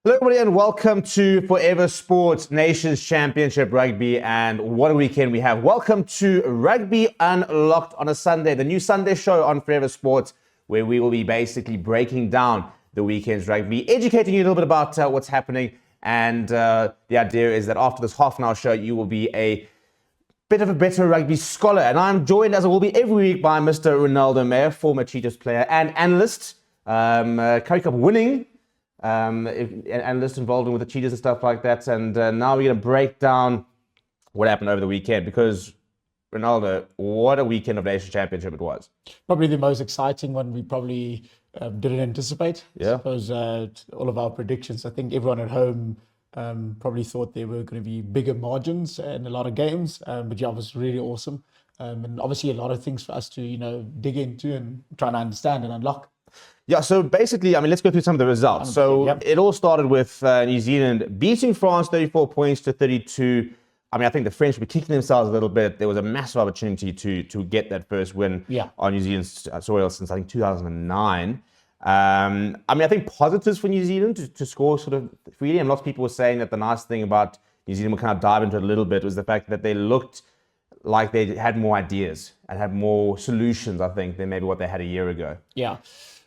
Hello everybody and welcome to Forever Sports Nations Championship Rugby, and what a weekend we have. Welcome to Rugby Unlocked on a Sunday, the new Sunday show on Forever Sports, where we will be basically breaking down the weekend's rugby, educating you a little bit about what's happening, and the idea is that after this half an hour show you will be a bit of a better rugby scholar, and I'm joined as I will be every week by Mr. Renaldo Meyer, former Cheetahs player and analyst, Currie Cup winning analyst involved with the Cheetahs and stuff like that. And now we're going to break down what happened over the weekend, because Renaldo, what a weekend of Nation Championship it was. Probably the most exciting one we probably didn't anticipate. Yeah. I suppose all of our predictions, I think everyone at home probably thought there were going to be bigger margins in a lot of games, but yeah, it was really awesome. And obviously a lot of things for us to, dig into and try to understand and unlock. Yeah, so basically, let's go through some of the results. So yep. It all started with New Zealand beating France 34 points to 32. I think the French were kicking themselves a little bit. There was a massive opportunity to get that first win on New Zealand's soil since, I think, 2009. I think positives for New Zealand to score sort of freely, and lots of people were saying that the nice thing about New Zealand, we'll kind of dive into it a little bit, was the fact that they looked like they had more ideas and had more solutions, I think, than maybe what they had a year ago. Yeah.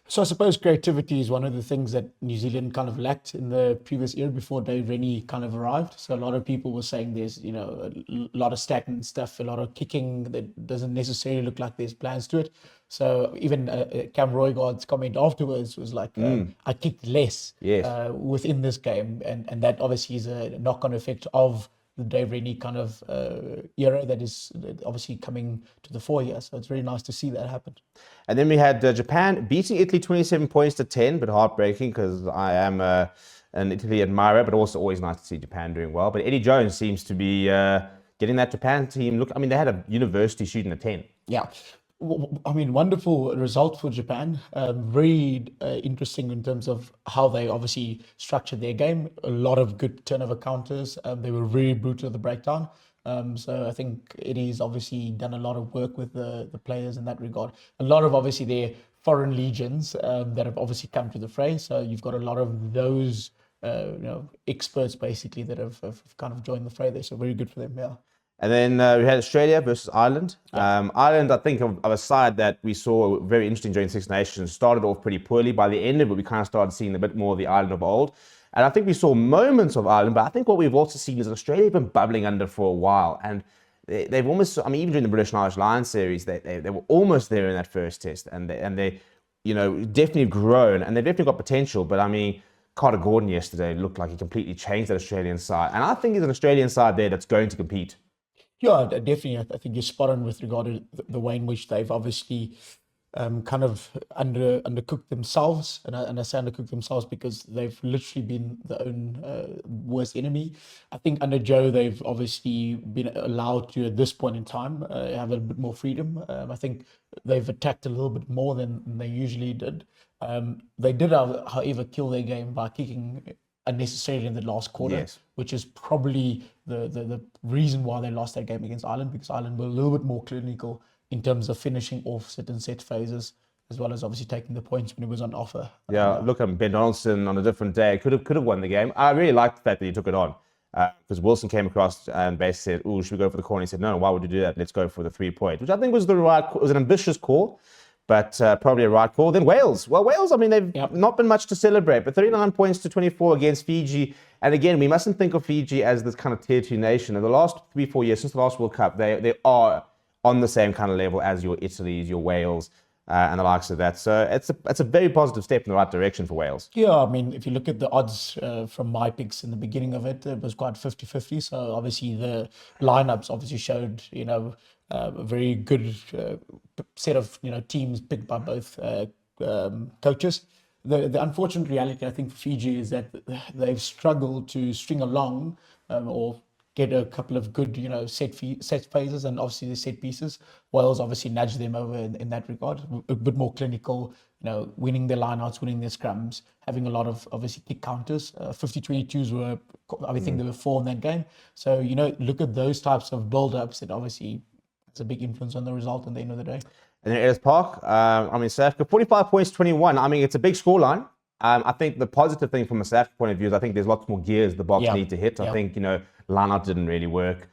So I suppose creativity is one of the things that New Zealand kind of lacked in the previous era before Dave Rennie kind of arrived. So a lot of people were saying there's, a lot of stagnant stuff, a lot of kicking that doesn't necessarily look like there's plans to it. So even Cam Roygaard's comment afterwards was like, I kicked less within this game. And that obviously is a knock-on effect of the Dave Rennie kind of era that is obviously coming to the fore here. So it's really nice to see that happen. And then we had Japan beating Italy 27 points to 10, but heartbreaking because I am an Italy admirer, but also always nice to see Japan doing well. But Eddie Jones seems to be getting that Japan team. Look, they had a university shooting a 10. Yeah. Wonderful result for Japan. Very interesting in terms of how they obviously structured their game. A lot of good turnover counters. They were really brutal at the breakdown. So I think Eddie's obviously done a lot of work with the players in that regard. A lot of obviously their foreign legions that have obviously come to the fray. So you've got a lot of those experts basically that have kind of joined the fray there. So very good for them, yeah. And then we had Australia versus Ireland. Ireland, I think, of a side that we saw very interesting during Six Nations, started off pretty poorly. By the end of it, we kind of started seeing a bit more of the Ireland of old. And I think we saw moments of Ireland, but I think what we've also seen is Australia have been bubbling under for a while. And they've almost, even during the British and Irish Lions series, they were almost there in that first test. And they definitely grown, and they've definitely got potential. But Carter Gordon yesterday looked like he completely changed that Australian side. And I think there's an Australian side there that's going to compete. Yeah, definitely. I think you're spot on with regard to the way in which they've obviously kind of undercooked themselves. And I say undercooked themselves because they've literally been their own worst enemy. I think under Joe, they've obviously been allowed to, at this point in time, have a bit more freedom. I think they've attacked a little bit more than they usually did. They did, however, kill their game by kicking unnecessarily in the last quarter, which is probably the reason why they lost that game against Ireland, because Ireland were a little bit more clinical in terms of finishing off certain set phases, as well as obviously taking the points when it was on offer. Yeah, look at Ben Donaldson on a different day. Could have won the game. I really liked the fact that he took it on, because Wilson came across and basically said, "Oh, should we go for the corner?" He said, "No, why would you do that? Let's go for the 3-point," which I think was the right. It was an ambitious call, but probably a right call. Then Wales. Well, Wales, they've not been much to celebrate, but 39 points to 24 against Fiji. And again, we mustn't think of Fiji as this kind of tier 2 nation. In the last 3-4 years, since the last World Cup, they are on the same kind of level as your Italy's, your Wales, and the likes of that. So it's a very positive step in the right direction for Wales. Yeah, if you look at the odds from my picks in the beginning of it, it was quite 50-50. So obviously the lineups obviously showed, a very good set of teams picked by both coaches. The unfortunate reality, I think, for Fiji is that they've struggled to string along or get a couple of good, set phases and obviously the set pieces. Wales obviously nudged them over in that regard, a bit more clinical, winning their lineouts, winning their scrums, having a lot of obviously kick counters. 50-22s were, I think there were 4 in that game. So, look at those types of build-ups that obviously has a big influence on the result at the end of the day. And then Ellis Park, South Africa, 45 points, 21. It's a big scoreline. I think the positive thing from a South Africa point of view is I think there's lots more gears the Boks need to hit. I think, line-out didn't really work.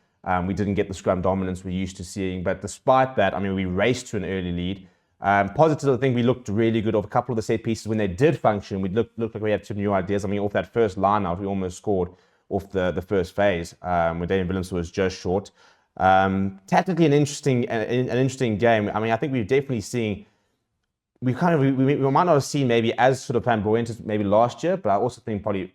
We didn't get the scrum dominance we're used to seeing. But despite that, I mean, we raced to an early lead. Positive, I think we looked really good off a couple of the set pieces. When they did function, we looked like we had some new ideas. I mean, off that first line-out, we almost scored off the first phase when Damian Williams was just short. Tactically an interesting game. I mean, I think we've definitely seen... We might not have seen maybe as sort of flamboyant as maybe last year, but I also think probably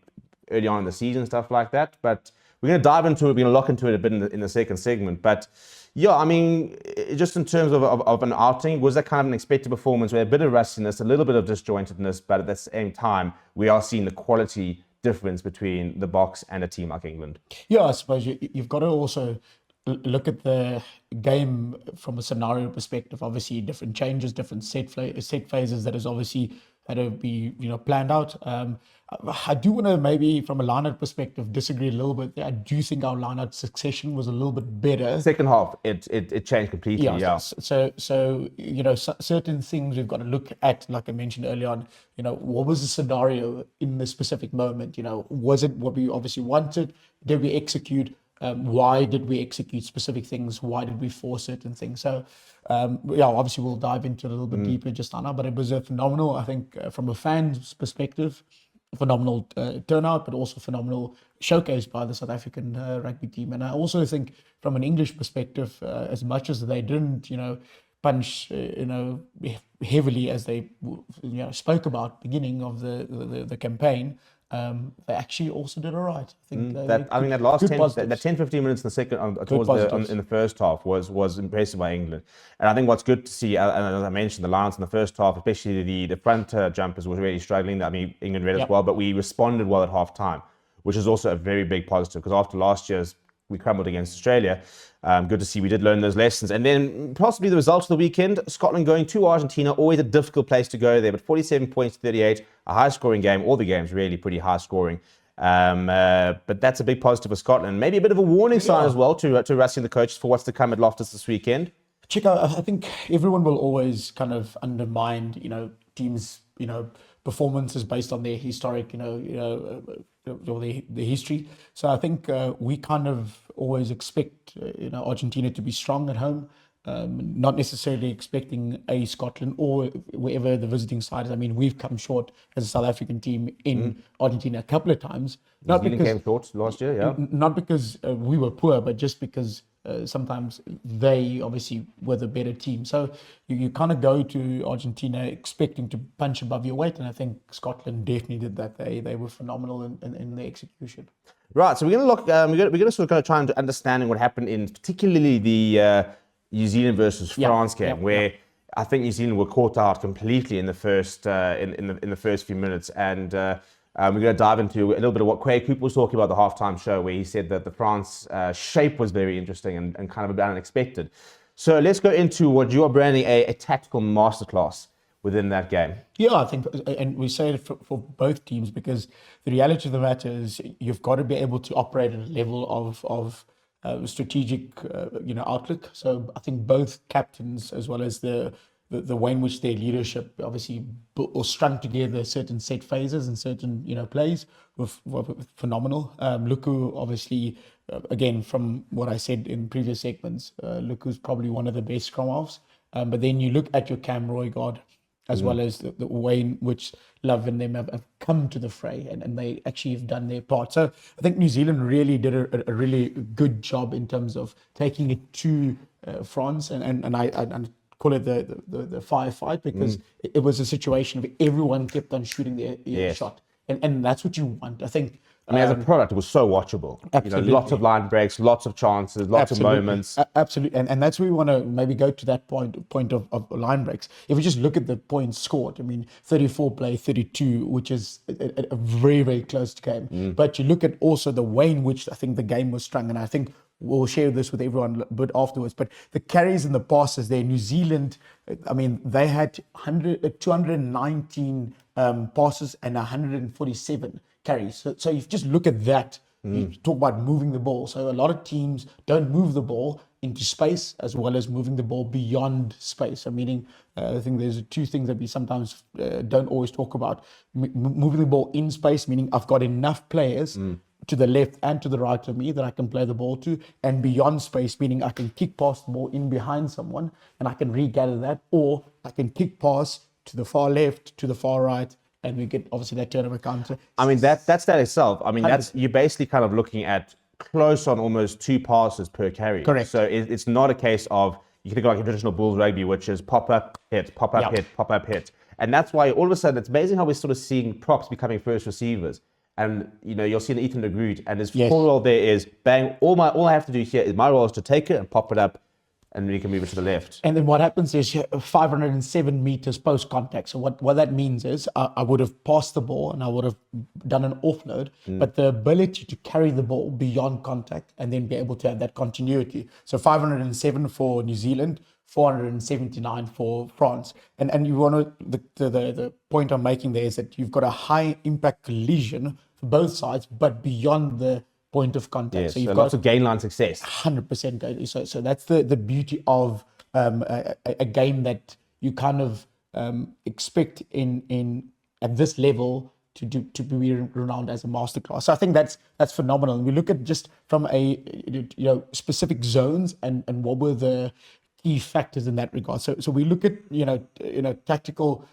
early on in the season, stuff like that. But we're going to dive into it. We're going to lock into it a bit in the second segment. But yeah, I mean, just in terms of an outing, was that kind of an expected performance? We had a bit of rustiness, a little bit of disjointedness, but at the same time, we are seeing the quality difference between the Boks and a team like England. Yeah, I suppose you've got to also look at the game from a scenario perspective. Obviously, different changes, different set phases that is obviously had to be planned out. I do want to maybe from a line-out perspective disagree a little bit. I do think our line-out succession was a little bit better. Second half, it changed completely. Yeah. So certain things we've got to look at, like I mentioned earlier on. What was the scenario in the specific moment? Was it what we obviously wanted? Did we execute? Why did we execute specific things? Why did we force certain things? So, obviously we'll dive into it a little bit deeper just now, but it was a phenomenal, I think, from a fan's perspective, phenomenal turnout, but also phenomenal showcase by the South African rugby team. And I also think from an English perspective, as much as they didn't, punch, heavily as they, spoke about beginning of the campaign, they actually also did all right. I think that last 10-15 minutes in the second in the first half was impressive by England. And I think what's good to see, and as I mentioned, the Lions in the first half, especially the front jumpers, was really struggling. I mean, England read as well, but we responded well at half time, which is also a very big positive, because after last year's we crumbled against Australia. Good to see we did learn those lessons. And then possibly the results of the weekend, Scotland going to Argentina, always a difficult place to go there, but 47 points to 38, a high-scoring game. All the games really pretty high-scoring. But that's a big positive for Scotland. Maybe a bit of a warning sign as well to Rassie and the coaches for what's to come at Loftus this weekend. Chico, I think everyone will always kind of undermine, teams, performances based on their historic, or the history. So I think we kind of always expect, Argentina to be strong at home, not necessarily expecting Scotland or wherever the visiting side is. I mean, we've come short as a South African team in Argentina a couple of times. New Zealand came short last year, yeah. Not because we were poor, but just because sometimes they obviously were the better team. So you kind of go to Argentina expecting to punch above your weight, and I think Scotland definitely did that. They were phenomenal in their execution. Right, so we're going to look. We're going to sort of try and understanding what happened in particularly the New Zealand versus France game, where I think New Zealand were caught out completely in the first in the first few minutes, and we're going to dive into a little bit of what Craig Cooper was talking about the halftime show, where he said that the France shape was very interesting and kind of a bit unexpected. So let's go into what you are branding a tactical masterclass within that game. Yeah, I think, and we say it for both teams, because the reality of the matter is you've got to be able to operate at a level of strategic, outlook. So I think both captains, as well as the way in which their leadership obviously or strung together certain set phases and certain plays were phenomenal. Luku, obviously, again, from what I said in previous segments, Luku's probably one of the best scrum halves. But then you look at your Cam Roygaard, as well as the way in which Love and them have come to the fray, and they actually have done their part. So I think New Zealand really did a really good job in terms of taking it to France, and I call it the firefight, because it was a situation where everyone kept on shooting their shot, and that's what you want. I think. I mean, as a product, it was so watchable. Absolutely. Lots of line breaks, lots of chances, lots of moments. Absolutely, and that's where we want to maybe go to that point of line breaks. If we just look at the points scored, I mean, 34 play, 32, which is a very, very close game. But you look at also the way in which I think the game was strung, and I think we'll share this with everyone a bit afterwards, but the carries and the passes there, New Zealand, I mean, they had 219 passes and 147 carries. So if you just look at that, you talk about moving the ball. So a lot of teams don't move the ball, into space, as well as moving the ball beyond space. So meaning, I think there's two things that we sometimes don't always talk about. Moving the ball in space, meaning I've got enough players to the left and to the right of me that I can play the ball to, and beyond space, meaning I can kick past the ball in behind someone and I can regather that, or I can kick past to the far left, to the far right, and we get obviously that turnover counter. I mean, that's that itself. I mean, you're basically kind of looking at close on almost 2 passes per carry. Correct. So it's not a case of, you can go like a traditional Bulls rugby, which is pop up, hit, pop up, hit, pop up, hit. And that's why all of a sudden, it's amazing how we're sort of seeing props becoming first receivers. And, you know, you'll see the Ethan de Groot, and his full role there is, bang, all I have to do here is, my role is to take it and pop it up, and we can move it to the left. And then what happens is 507 meters post contact. So what that means is I would have passed the ball and I would have done an offload, but the ability to carry the ball beyond contact and then be able to have that continuity. So 507 for New Zealand, 479 for France. And you want to, the point I'm making there is that you've got a high impact collision for both sides, but beyond the point of contact. Yes, so you've so got lots of gain line success. 100% go. So that's the beauty of a game that you kind of expect in at this level to be renowned as a masterclass. So I think that's phenomenal. And we look at just from specific zones and what were the key factors in that regard. So we look at tactical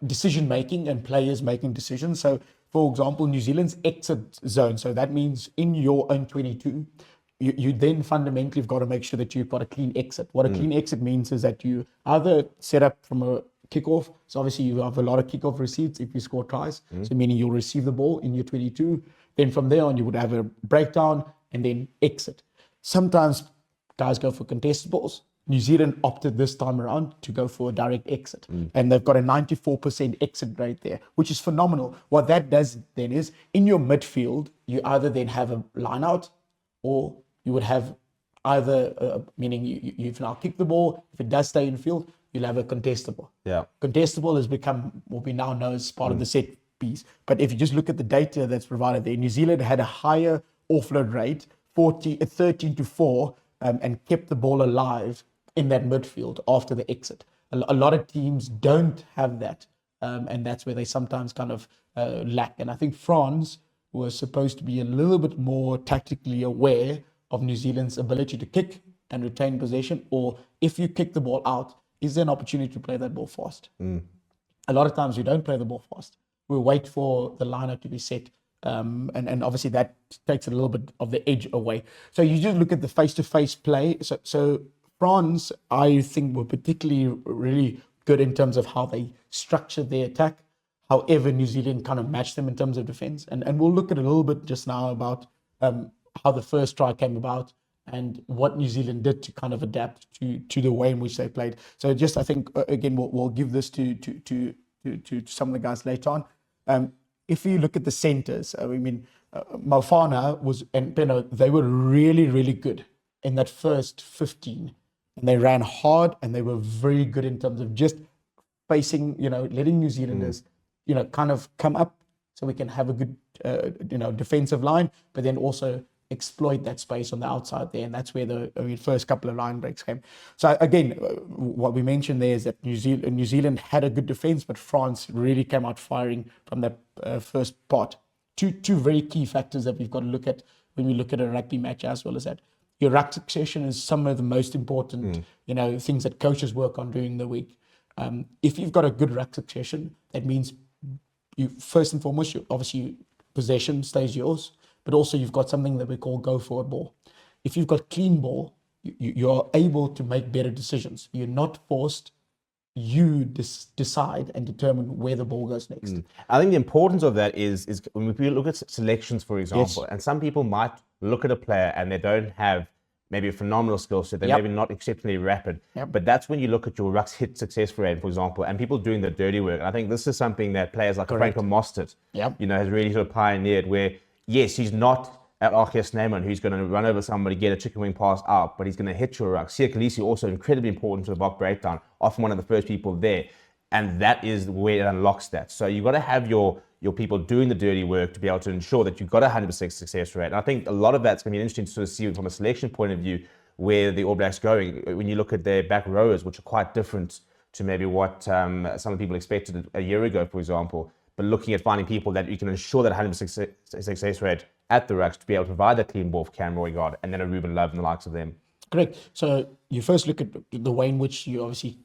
decision making and players making decisions. So for example, New Zealand's exit zone. So that means in your own 22, you then fundamentally have got to make sure that you've got a clean exit. What a clean exit means is that you either set up from a kickoff. So obviously you have a lot of kickoff receipts if you score tries. So meaning you'll receive the ball in your 22. Then from there on, you would have a breakdown and then exit. Sometimes guys go for contested balls. New Zealand opted this time around to go for a direct exit. And they've got a 94% exit rate there, which is phenomenal. What that does then is, in your midfield, you either then have a line out, or you would have either, meaning you've now kicked the ball. If it does stay in field, you'll have a contestable. Yeah. Contestable has become what we now know as part of the set piece. But if you just look at the data that's provided there, New Zealand had a higher offload rate, 13-4, and kept the ball alive in that midfield after the exit. A lot of teams don't have that, and that's where they sometimes kind of lack. And I think France was supposed to be a little bit more tactically aware of New Zealand's ability to kick and retain possession, or if you kick the ball out, is there an opportunity to play that ball fast? A lot of times we don't play the ball fast. We wait for the lineup to be set, and obviously that takes a little bit of the edge away. So you just look at the face-to-face play. So France, I think, were particularly really good in terms of how they structured their attack. However, New Zealand kind of matched them in terms of defense. And we'll look at a little bit just now about how the first try came about and what New Zealand did to kind of adapt to the way in which they played. So just, I think, again, we'll give this to some of the guys later on. If you look at the centers, I mean, Mofana and Peno, they were really, really good in that first 15. And they ran hard, and they were very good in terms of just facing, letting New Zealanders, kind of come up so we can have a good, defensive line, but then also exploit that space on the outside there. And that's where the first couple of line breaks came. So again, what we mentioned there is that New Zealand had a good defense, but France really came out firing from that first part. Two very key factors that we've got to look at when we look at a rugby match, as well as that. Your ruck succession is some of the most important, things that coaches work on during the week. If you've got a good ruck succession, that means you first and foremost, obviously possession stays yours, but also you've got something that we call go forward ball. If you've got clean ball, you're able to make better decisions. You're not forced. You decide and determine where the ball goes next. I think the importance of that is when we look at selections, for example, and some people might look at a player and they don't have maybe a phenomenal skill set, they're maybe not exceptionally rapid, but that's when you look at your ruck's hit success rate, for example, and people doing the dirty work. And I think this is something that players like Franco Mostert, has really sort of pioneered, where, yes, he's not at Arceus Neyman, who's going to run over somebody, get a chicken wing pass out, but he's going to hit your ruck. Sia Khaleesi also incredibly important to the Bok breakdown, often one of the first people there. And that is where it unlocks that. So you've got to have your your people doing the dirty work to be able to ensure that you've got a 100% success rate. And I think a lot of that's going to be interesting to sort of see from a selection point of view where the All Blacks going. When you look at their back rowers, which are quite different to maybe what some people expected a year ago, for example, but looking at finding people that you can ensure that 100% success rate at the rucks to be able to provide that clean ball for Cam Roigard and then a Ruben Love and the likes of them. Correct. So you first look at the way in which you obviously,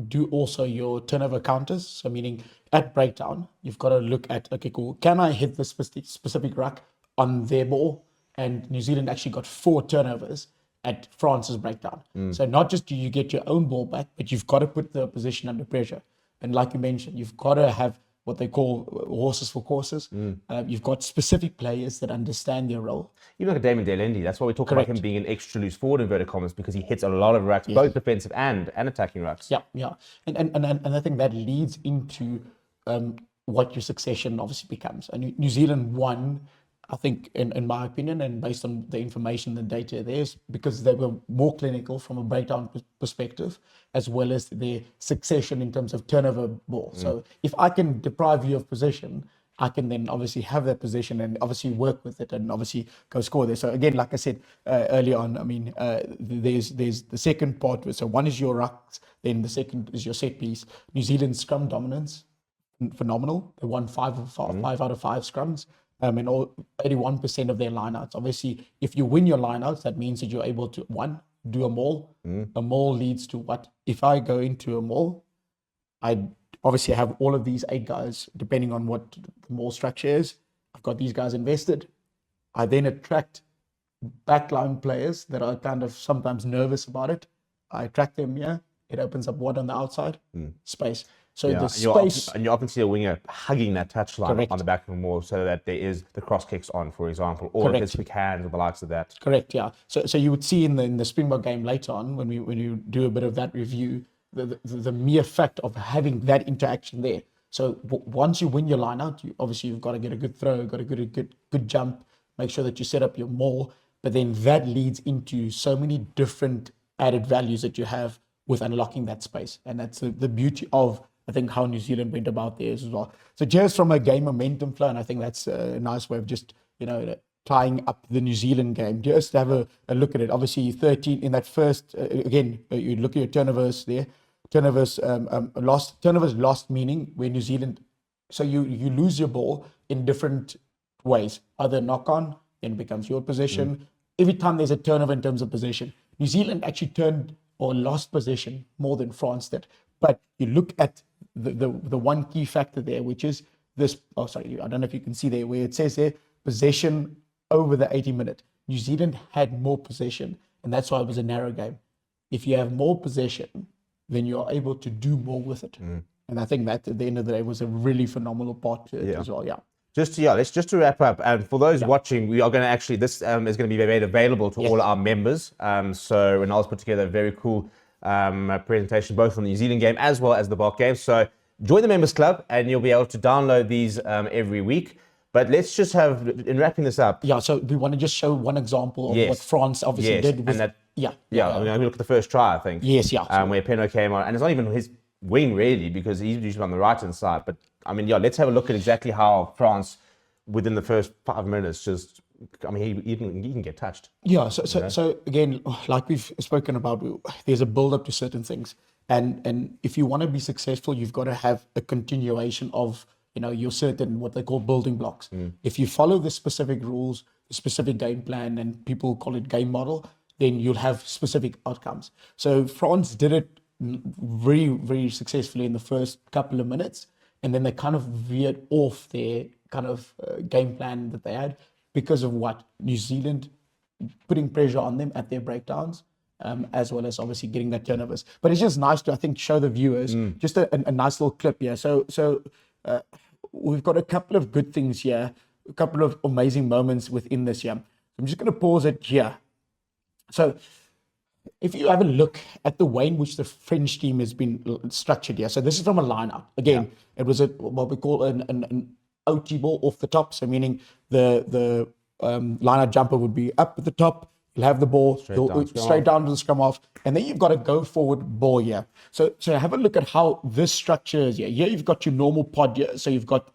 do also your turnover counters. So meaning at breakdown, you've got to look at, okay, cool, can I hit the specific ruck on their ball? And New Zealand actually got 4 turnovers at France's breakdown. So not just do you get your own ball back, but you've got to put the opposition under pressure. And like you mentioned, you've got to have what they call horses for courses. You've got specific players that understand their role. Even like Damon Delendi, that's why we talk about him being an extra loose forward, inverted commas, because he hits a lot of rucks, both defensive and attacking rucks. Yeah. And I think that leads into what your succession obviously becomes. And New Zealand won, I think, in my opinion, and based on the information and data there, is because they were more clinical from a breakdown perspective, as well as their succession in terms of turnover ball. So if I can deprive you of possession, I can then obviously have that position and obviously work with it and obviously go score there. So again, like I said earlier on, I mean, there's the second part. So one is your rucks, then the second is your set piece. New Zealand's scrum dominance, phenomenal. They won 5 out of 5 scrums. And 81% of their lineouts. Obviously, if you win your lineouts, that means that you're able to, one, do a maul. A maul leads to what? If I go into a maul, I obviously have all of these 8 guys, depending on what the maul structure is. I've got these guys invested. I then attract backline players that are kind of sometimes nervous about it. I attract them here. It opens up what on the outside? Space. So the space, and you often see a winger hugging that touchline on the back of the wall, so that there is the cross kicks on, for example, or his quick hands or the likes of that. Correct, yeah. So you would see in the Springbok game later on, when you do a bit of that review, the mere fact of having that interaction there. So once you win your line out, you've got to get a good throw, got to get a good jump, make sure that you set up your maul, but then that leads into so many different added values that you have with unlocking that space, and that's the beauty of, I think, how New Zealand went about theirs as well. So just from a game momentum flow, and I think that's a nice way of just, tying up the New Zealand game, just have a look at it. Obviously, 13 in that first, again, you look at your turnovers there. Turnovers lost, meaning where New Zealand, so you lose your ball in different ways. Either knock on, then it becomes your possession. Every time there's a turnover in terms of possession, New Zealand actually turned or lost possession more than France did. But you look at the one key factor there, which is this. Oh, sorry, I don't know if you can see there where it says there possession over the 80-minute. New Zealand had more possession, and that's why it was a narrow game. If you have more possession, then you are able to do more with it. And I think that at the end of the day was a really phenomenal part to it as well. Yeah. Let's just to wrap up. And for those watching, we are going to actually, this is going to be made available to all our members. So Renaldo's put together a very cool presentation, both on the New Zealand game as well as the Bok game. So join the members club and you'll be able to download these every week. But let's just have, in wrapping this up. Yeah, so we want to just show one example of what France obviously did. With, I mean, we look at the first try, I think. Where Peno came on, and it's not even his wing really, because he's usually on the right-hand side. But I mean, let's have a look at exactly how France, within the first 5 minutes, just, I mean, he can get touched. Yeah, so again, like we've spoken about, there's a build-up to certain things. And if you want to be successful, you've got to have a continuation of, your certain, what they call building blocks. If you follow the specific rules, the specific game plan, and people call it game model, then you'll have specific outcomes. So France did it very, very successfully in the first couple of minutes, and then they kind of veered off their kind of game plan that they had because of what? New Zealand putting pressure on them at their breakdowns, as well as obviously getting that turnovers. But it's just nice to, I think, show the viewers just a nice little clip here. So we've got a couple of good things here, a couple of amazing moments within this here. I'm just going to pause it here. So if you have a look at the way in which the French team has been structured here. So this is from a lineup. Again, it was what we call an OT ball off the top. So meaning the lineup jumper would be up at the top. You'll have the ball straight down to the scrum off, and then you've got a go forward ball here. So have a look at how this structure is here. Here you've got your normal pod here. So you've got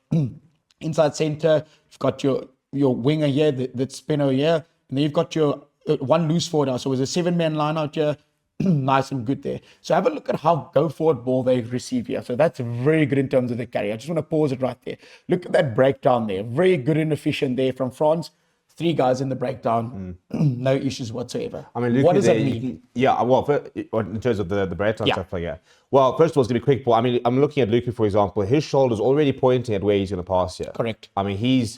Inside center, you've got your winger here, that spinner here, and then you've got your one loose forward now. So it was a 7-man line out here. Nice and good there. So have a look at how go forward ball they receive here. So that's very good in terms of the carry. I just want to pause it right there. Look at that breakdown there. Very good and efficient there from France. 3 guys in the breakdown. No issues whatsoever. I mean, Luke, what does that mean? In terms of the breakdown stuff like that. Well, first of all, it's going to be quick ball. I mean, I'm looking at Luke, for example. His shoulder's already pointing at where he's going to pass here. Correct. I mean, and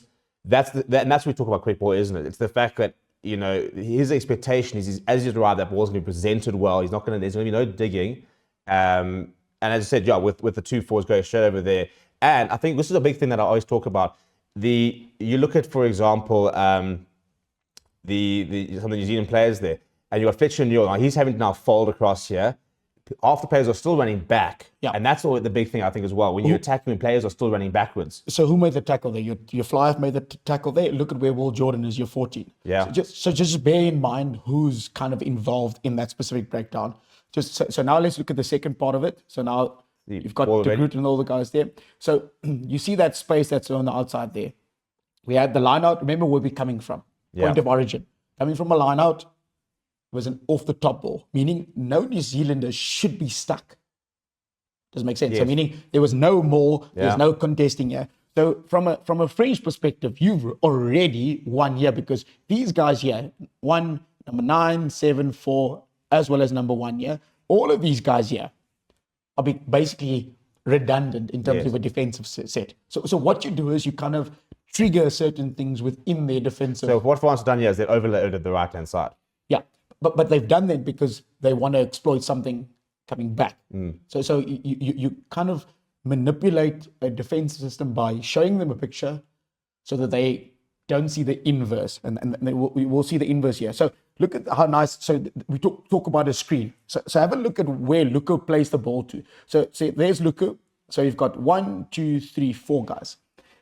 that's what we talk about quick ball, isn't it? It's the fact that, his expectation is as he's arrived, that ball's going to be presented well. There's going to be no digging. And as I said, with the 2 forwards going straight over there. And I think this is a big thing that I always talk about. You look at, for example, some of the New Zealand players there, and you've got Fletcher Newell. Now he's having to now fold across here. Half the players are still running back. Yeah. And that's all the big thing, I think, as well. When you're attacking, players are still running backwards. So who made the tackle there? Your flyer made the tackle there. Look at where Will Jordan is, your 14. Yeah. So just bear in mind who's kind of involved in that specific breakdown. So now let's look at the second part of it. So now you've got De Groot and all the guys there. So you see that space that's on the outside there. We had the line out. Remember where we're coming from. Point of origin. Coming from a line out, was an off-the-top ball, meaning no New Zealander should be stuck. Does it make sense? Yes. So meaning there was no maul, there's no contesting here. So from a French perspective, you've already won here because these guys here, number 9, 7, 4, as well as number 1 here, all of these guys here are basically redundant in terms of a defensive set. So what you do is you kind of trigger certain things within their defensive. So what France have done here is they've overloaded the right-hand side. Yeah. But they've done that because they want to exploit something coming back. So you kind of manipulate a defense system by showing them a picture so that they don't see the inverse. And we will see the inverse here. So look at how nice. So we talk about a screen. So have a look at where Luka plays the ball to. So there's Luka. So you've got 1, 2, 3, 4 guys.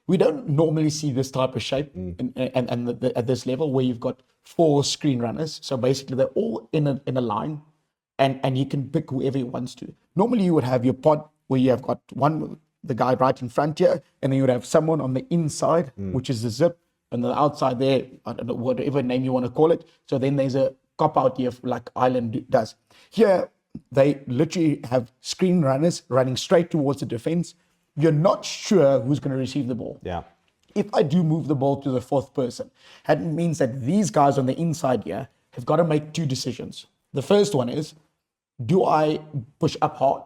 We don't normally see this type of shape at this level where you've got 4 screen runners. So basically they're all in a line and you can pick whoever you wants to. Normally you would have your pod where you have got the guy right in front here, and then you would have someone on the inside, which is the zip, and the outside there, I don't know, whatever name you want to call it. So then there's a cop out here like Ireland does. Here, they literally have screen runners running straight towards the defense. You're not sure who's going to receive the ball. Yeah. If I do move the ball to the 4th person, that means that these guys on the inside here have got to make 2 decisions. The first one is, do I push up hard?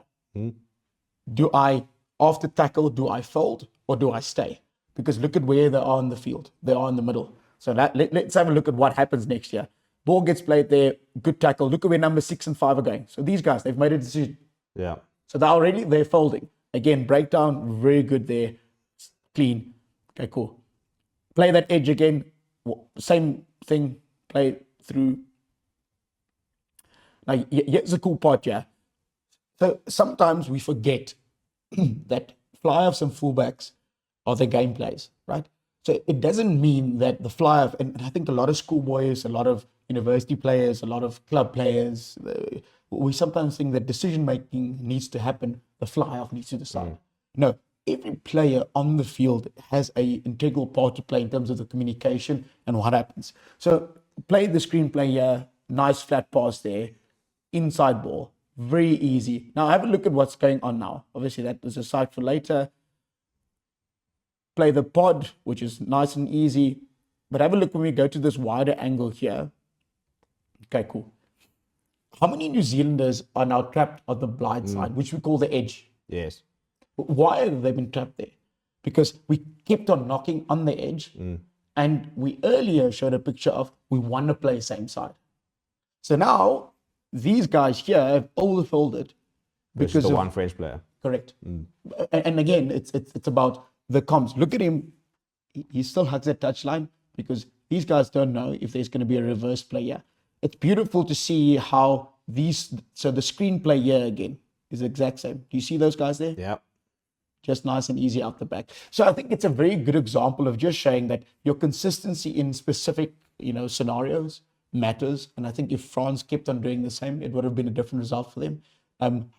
Do I, after tackle, do I fold or do I stay? Because look at where they are in the field. They are in the middle. So let's have a look at what happens next year. Ball gets played there, good tackle. Look at where number 6 and 5 are going. So these guys, they've made a decision. Yeah. So they're folding. Again, breakdown, very good there. Clean. Okay, cool. Play that edge again. Same thing. Play through. Now, here's the cool part here. So sometimes we forget that fly-offs and fullbacks are the game plays, right? So it doesn't mean that the fly-off, and I think a lot of schoolboys, a lot of university players, a lot of club players, we sometimes think that decision-making needs to happen, the fly-off needs to decide. No, every player on the field has an integral part to play in terms of the communication and what happens. So play the screenplay here, nice flat pass there, inside ball, very easy. Now have a look at what's going on now. Obviously that is a side for later. Play the pod, which is nice and easy. But have a look when we go to this wider angle here. Okay, cool. How many New Zealanders are now trapped on the blind side, which we call the edge? Yes. Why have they been trapped there? Because we kept on knocking on the edge, and we earlier showed a picture of we want to play same side. So now these guys here have overfolded because of one French player. Correct. And again, it's about the comms. Look at him; he still hugs that touchline because these guys don't know if there's going to be a reverse play here. It's beautiful to see how so the screenplay here again is the exact same. Do you see those guys there? Yeah. Just nice and easy out the back. So I think it's a very good example of just showing that your consistency in specific, scenarios matters. And I think if France kept on doing the same, it would have been a different result for them.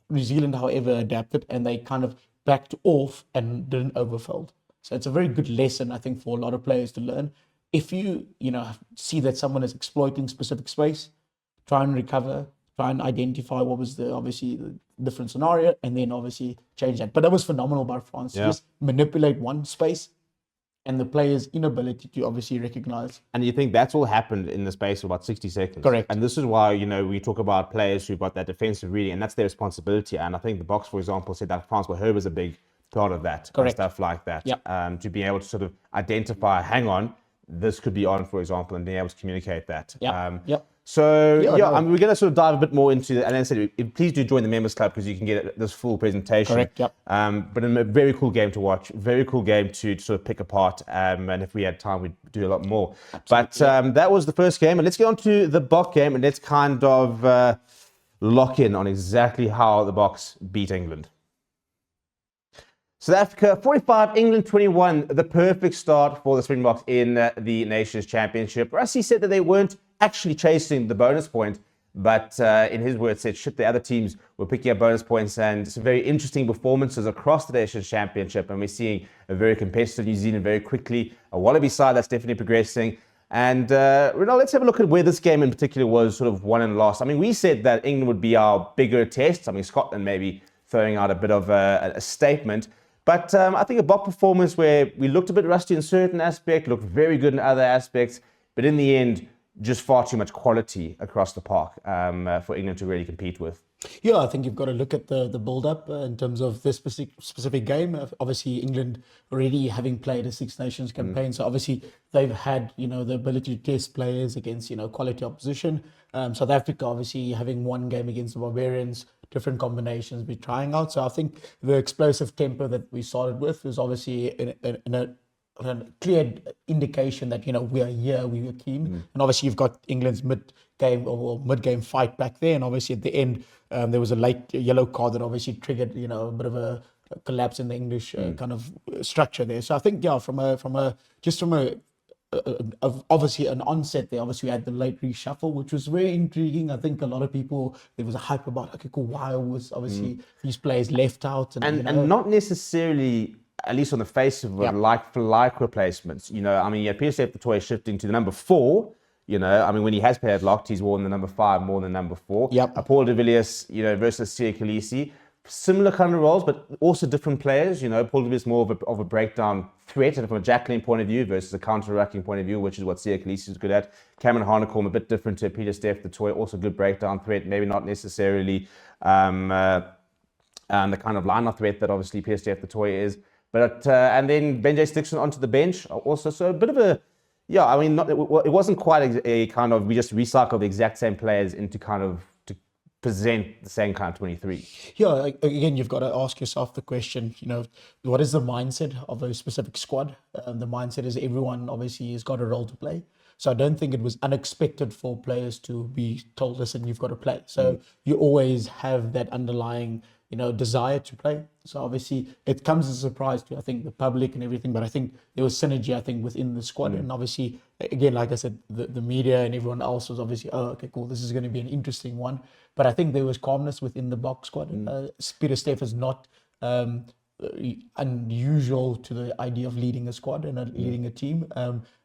New Zealand, however, adapted and they kind of backed off and didn't overfold. So it's a very good lesson, I think, for a lot of players to learn. If you, see that someone is exploiting specific space, try and recover, try and identify what was the different scenario, and then obviously change that. But that was phenomenal by France. Yeah. Just manipulate one space and the player's inability to obviously recognize. And you think that's all happened in the space of about 60 seconds. Correct. And this is why, we talk about players who've got that defensive reading, and that's their responsibility. And I think the box, for example, said that Francois Herb was a big part of that. Correct. And stuff like that. Yep. To be able to sort of identify, hang on, this could be on, for example, and being able to communicate that. Yep. So, no. we're going to sort of dive a bit more into it. And then I said, please do join the members club because you can get this full presentation. Correct, yep. But a very cool game to watch, very cool game to sort of pick apart. And if we had time, we'd do a lot more. Absolutely. But that was the first game. And let's get on to the Bok game and let's kind of lock in on exactly how the Boks beat England. South Africa 45, England 21, the perfect start for the Springboks in the Nations Championship. Rassie said that they weren't actually chasing the bonus point, but in his words said, shit, the other teams were picking up bonus points, and some very interesting performances across the Nations Championship, and we're seeing a very competitive New Zealand very quickly, a Wallaby side that's definitely progressing. And Renaldo, let's have a look at where this game in particular was sort of won and lost. I mean, we said that England would be our bigger test. I mean, Scotland maybe throwing out a bit of a statement. But I think a Bok performance where we looked a bit rusty in certain aspects, looked very good in other aspects, but in the end, just far too much quality across the park for England to really compete with. Yeah, I think you've got to look at the build-up in terms of this specific game. Obviously, England already having played a Six Nations campaign, so obviously they've had, the ability to test players against, quality opposition. South Africa, obviously, having one game against the Barbarians, different combinations we're trying out. So I think the explosive tempo that we started with was obviously in a clear indication that, we are here, we were keen. And obviously you've got England's mid-game fight back there. And obviously at the end, there was a late yellow card that obviously triggered, a bit of a collapse in the English kind of structure there. So I think, obviously an onset there. Obviously we had the late reshuffle, which was very intriguing. I think a lot of people, there was a hype about, okay, cool, why was obviously these players left out? And not necessarily, at least on the face of it, like replacements. You had Peter the toy shifting to the number 4. When he has played locked, he's worn the number 5 more than number 4. Yep. Paul de Villiers, versus Sia Khaleesi. Similar kind of roles, but also different players. Paul de Villiers more of a breakdown threat, and from a Jacqueline point of view versus a counter-attacking point of view, which is what Sia Khaleesi is good at. Cameron Harnacorn, a bit different to Peter the toy, also good breakdown threat, maybe not necessarily the kind of line-up threat that obviously Peter the toy is. But and then Benjay Stixon onto the bench also, so a bit of a, it wasn't quite a kind of, we just recycled the exact same players into kind of, to present the same kind of 23. Yeah, again, you've got to ask yourself the question, what is the mindset of a specific squad? The mindset is everyone obviously has got a role to play. So I don't think it was unexpected for players to be told, listen, you've got to play. So you always have that underlying, desire to play. So obviously it comes as a surprise to, I think, the public and everything, but I think there was synergy, I think, within the squad. And obviously, again, like I said, the media and everyone else was obviously, oh, okay, cool, this is going to be an interesting one. But I think there was calmness within the Bok squad. Peter Steph is not unusual to the idea of leading a squad and leading a team.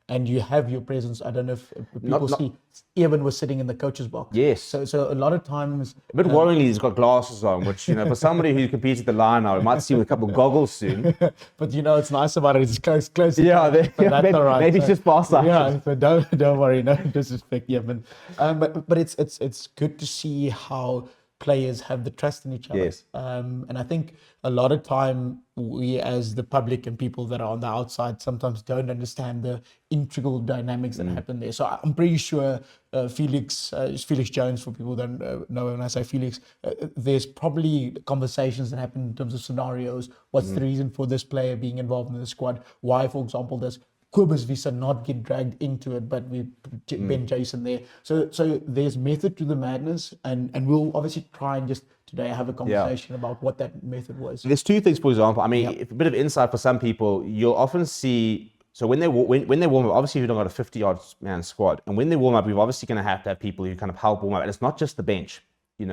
And you have your presence. I don't know if people see, Evan was sitting in the coach's box. Yes. So a lot of times... A bit worryingly, he's got glasses on, which, for somebody who competes at the line now, we might see him with a couple of goggles soon. But, it's nice about it. It's close. Yeah, that's maybe, all right. Maybe it's just fast. Yeah, so don't worry. No disrespect, Evan. But it's good to see how players have the trust in each other. Yes. And I think a lot of time we as the public and people that are on the outside sometimes don't understand the integral dynamics that happen there. So I'm pretty sure Felix Jones, for people who don't know when I say Felix, there's probably conversations that happen in terms of scenarios. What's the reason for this player being involved in the squad? Why, for example, does Kobus Visa not get dragged into it, but we Ben Jason there. So there's method to the madness, and we'll obviously try and just today have a conversation about what that method was. There's two things, for example. I mean, a bit of insight for some people. You'll often see, so when they warm up, obviously we've got a 50-odd man squad, and when they warm up, we're obviously going to have people who kind of help warm up, and it's not just the bench,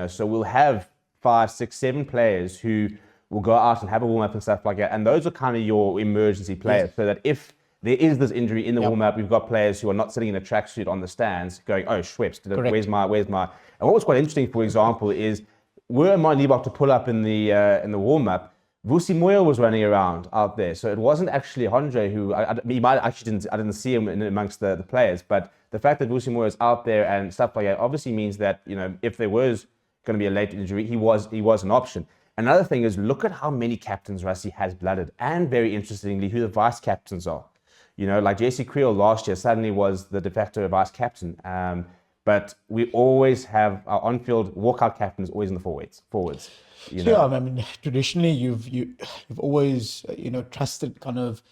So we'll have 5, 6, 7 players who will go out and have a warm-up and stuff like that. And those are kind of your emergency players, so that if there is this injury in the warm-up, we've got players who are not sitting in a tracksuit on the stands going, oh, Schweppes, where's my... And what was quite interesting, for example, is were Liebach to pull up in the warm-up, Vusi Moyo was running around out there. So it wasn't actually Andre who, I didn't see him amongst the players, but the fact that Vusi Moyo is out there and stuff like that obviously means that, if there was going to be a late injury, he was an option. Another thing is, look at how many captains Rassie has blooded, and very interestingly, who the vice captains are. Like Jesse Creel last year suddenly was the de facto vice captain. But we always have our on-field walkout captains always in the forwards. Yeah, I mean, traditionally you've always trusted kind of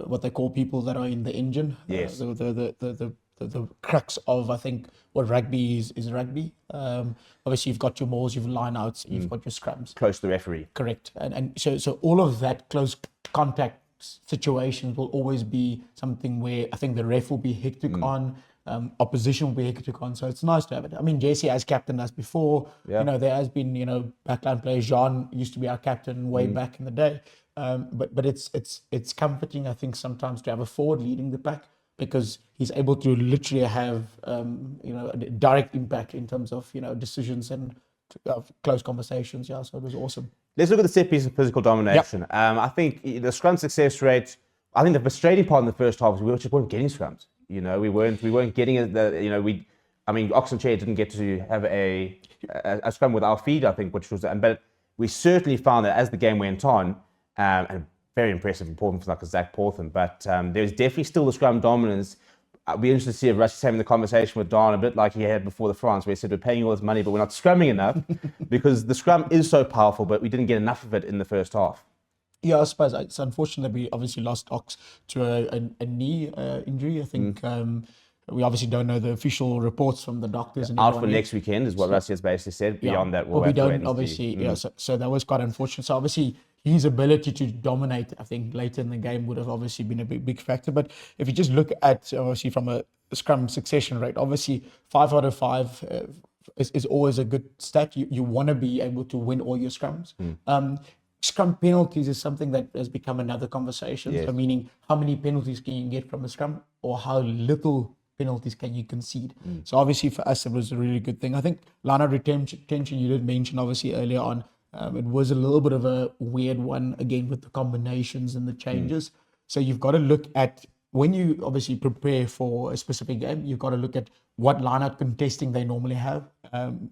what they call people that are in the engine. Yes. The crux of, I think, what rugby is rugby. Obviously, you've got your mauls, you've line-outs, you've got your scrums. Close to the referee. Correct. And so all of that close contact situations will always be something where I think the ref will be hectic on. Opposition will be hectic on, so it's nice to have it. I mean, JC has captained us before. There has been, backline players. Jean used to be our captain way back in the day. But it's comforting, I think, sometimes to have a forward leading the pack, because he's able to literally have a direct impact in terms of decisions and close conversations. Yeah, so it was awesome. Let's look at the set piece of physical domination. Yep. I think the scrum success rate. I think the frustrating part in the first half was we just weren't getting scrums. We weren't getting it. Oxen Chair didn't get to have a scrum with our feed, I think, but we certainly found that as the game went on, and very impressive performance like a Zach Portham, but there's definitely still the scrum dominance. I'd be interested to see if Rush is having the conversation with Don a bit like he had before the France, where he said we're paying all this money, but we're not scrumming enough, because the scrum is so powerful, but we didn't get enough of it in the first half. Yeah, I suppose it's unfortunate that we obviously lost Ox to a knee injury. I think we obviously don't know the official reports from the doctors. And out for next weekend is what Rassie has basically said. Beyond that, we don't obviously. So that was quite unfortunate. So obviously his ability to dominate, I think, later in the game would have obviously been a big factor. But if you just look at obviously from a scrum succession rate, obviously 5 out of 5 is always a good stat. You want to be able to win all your scrums. Scrum penalties is something that has become another conversation. Yes. So meaning, how many penalties can you get from a scrum, or how little penalties can you concede? So obviously for us, it was a really good thing. I think line-out retention, you did mention obviously earlier on, it was a little bit of a weird one, again, with the combinations and the changes. So you've got to look at, when you obviously prepare for a specific game, you've got to look at what line-out contesting they normally have.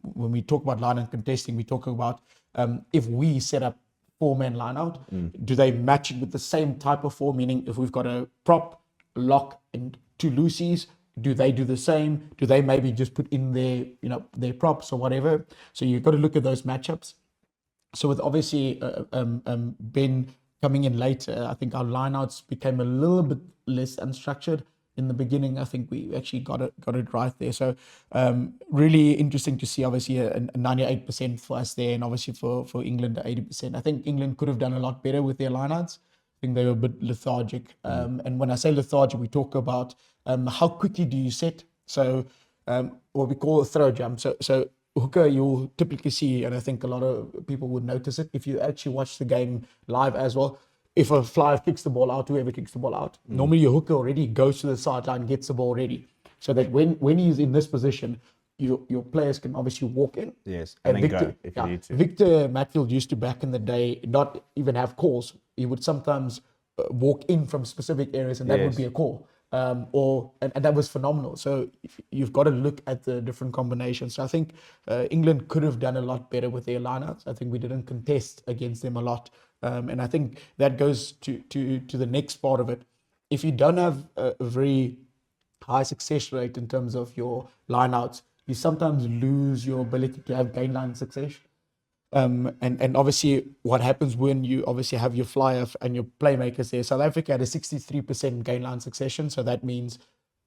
When we talk about line-out contesting, we talk about if we set up 4-man line out, do they match it with the same type of four? Meaning, if we've got a prop, lock, and 2 loosies, do they do the same? Do they maybe just put in their props or whatever? So you've got to look at those matchups. So with obviously Ben coming in later, I think our lineouts became a little bit less unstructured. In the beginning, I think we actually got it right there. So really interesting to see, obviously, a 98% for us there, and obviously for England, 80%. I think England could have done a lot better with their lineouts. I think they were a bit lethargic. And when I say lethargic, we talk about how quickly do you set. So what we call a throw jump. So hooker, you'll typically see, and I think a lot of people would notice it, if you actually watch the game live as well. If a flyer kicks the ball out, whoever kicks the ball out, normally your hooker already goes to the sideline, gets the ball ready. So that when he's in this position, your players can obviously walk in. Yes, and then Victor, go if you need to. Victor Matfield used to, back in the day, not even have calls. He would sometimes walk in from specific areas, and that would be a call. And that was phenomenal. So you've got to look at the different combinations. So I think England could have done a lot better with their lineouts. I think we didn't contest against them a lot. And I think that goes to the next part of it. If you don't have a very high success rate in terms of your lineouts, you sometimes lose your ability to have gain line success. And obviously what happens when you obviously have your flyer and your playmakers there. South Africa had a 63% gain line succession. So that means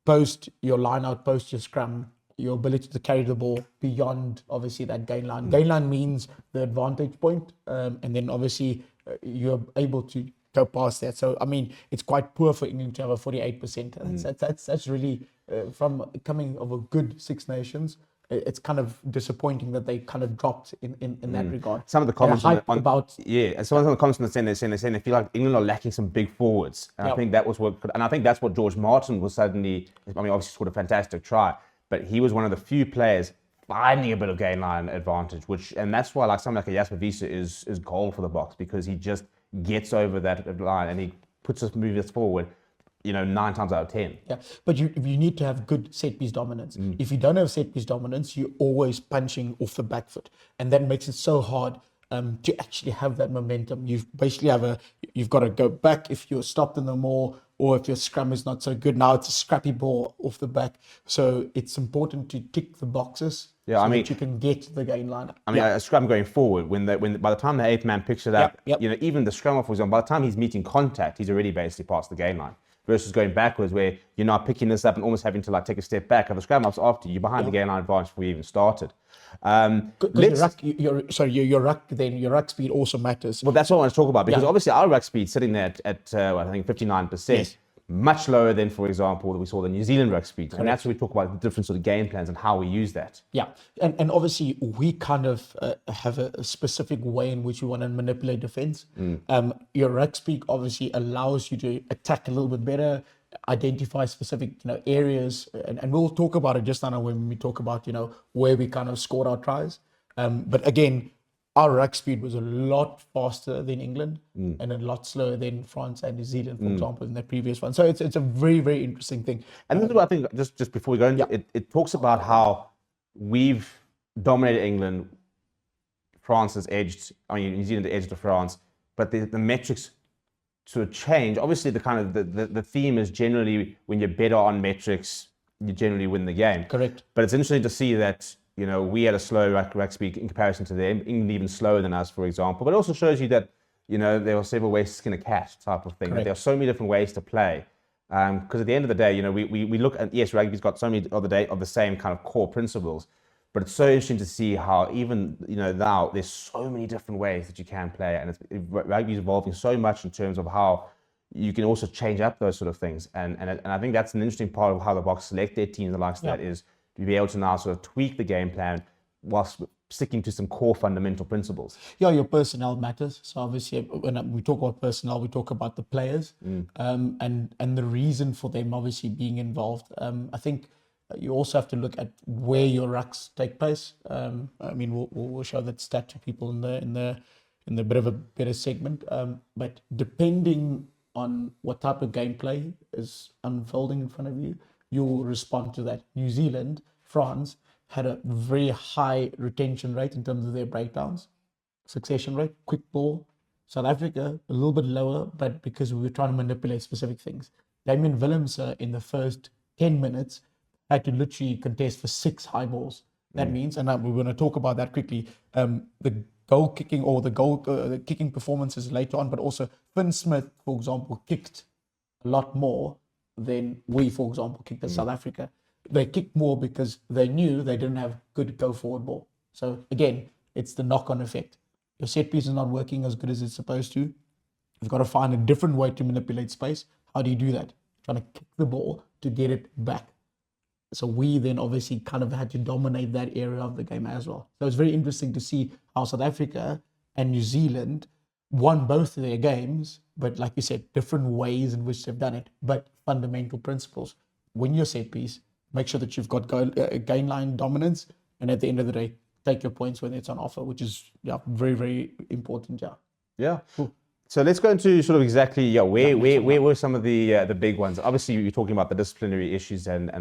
post your line out, post your scrum, your ability to carry the ball beyond obviously that gain line. Gain line means the advantage point. And then obviously you're able to go past that. So, I mean, it's quite poor for England to have a 48%. And that's really from coming of a good Six Nations. it's kind of disappointing that they kind of dropped in that regard. Some of the comments hype about and some of the comments on the stand, they're saying they feel like England are lacking some big forwards. And I think that was I think that's what George Martin was suddenly. I mean, obviously scored a fantastic try, but he was one of the few players finding a bit of gain line advantage, and that's why like someone like a Jasper Wiese is gold for the Boks, because he just gets over that line and he puts us moving us forward, 9 times out of 10. Yeah, but you need to have good set piece dominance. If you don't have set piece dominance, you're always punching off the back foot, and that makes it so hard to actually have that momentum. You've basically you've got to go back if you're stopped in the maul, or if your scrum is not so good. Now it's a scrappy ball off the back, so it's important to tick the boxes. Yeah, so I mean, that you can get the gain line. I mean, a scrum going forward, when by the time the 8th man picks it up, even the scrummer, for example, by the time he's meeting contact, he's already basically past the gain line. Versus going backwards, where you're now picking this up and almost having to like take a step back. And the scrum ups after you're behind the gain line advantage before you even started. Your ruck speed also matters. Well, that's what I want to talk about, because obviously our ruck speed sitting there at I think 59%. Yes. Much lower than, for example, we saw the New Zealand ruck speed. And that's where we talk about the different sort of game plans and how we use that. Yeah, and obviously we kind of have a specific way in which we want to manipulate defense. Your ruck speed obviously allows you to attack a little bit better, identify specific areas, and we'll talk about it just now when we talk about where we kind of scored our tries. But again, our ruck speed was a lot faster than England and a lot slower than France and New Zealand, for example, in the previous one. So it's a very, very interesting thing. And this is what I think, just before we go into it talks about how we've dominated England, France has edged, New Zealand edged to France, but the metrics sort of change. Obviously, the theme is generally when you're better on metrics, you generally win the game. Correct. But it's interesting to see that we had a slow ruck speed in comparison to them, England even slower than us, for example. But it also shows you that, there are several ways to skin a cat type of thing. That there are so many different ways to play. Because at the end of the day, we look at, yes, rugby's got so many of the same kind of core principles. But it's so interesting to see how even, now there's so many different ways that you can play. And rugby's evolving so much in terms of how you can also change up those sort of things. And I think that's an interesting part of how the Boks select their teams and likes that is to be able to now sort of tweak the game plan whilst sticking to some core fundamental principles. Yeah, your personnel matters. So obviously, when we talk about personnel, we talk about the players and the reason for them obviously being involved. I think you also have to look at where your rucks take place. We'll show that stat to people in the bit of a better segment. But depending on what type of gameplay is unfolding in front of you, you'll respond to that. New Zealand, France had a very high retention rate in terms of their breakdowns, succession rate, quick ball. South Africa, a little bit lower, but because we were trying to manipulate specific things. Damien Willems in the first 10 minutes had to literally contest for 6 high balls. That means, and we're going to talk about that quickly, the goal kicking or the kicking performances later on, but also Finn Smith, for example, kicked a lot more than we, for example, kicked at South Africa. They kicked more because they knew they didn't have good go-forward ball. So again, it's the knock-on effect. Your set piece is not working as good as it's supposed to. You've got to find a different way to manipulate space. How do you do that? Trying to kick the ball to get it back. So we then obviously kind of had to dominate that area of the game as well. So it's very interesting to see how South Africa and New Zealand won both of their games, but like you said, different ways in which they've done it, but fundamental principles. Win your set piece, make sure that you've got gain line dominance, and at the end of the day, take your points when it's on offer, which is very, very important. Yeah. Cool. So let's go into sort of exactly where were some of the big ones. Obviously, you're talking about the disciplinary issues and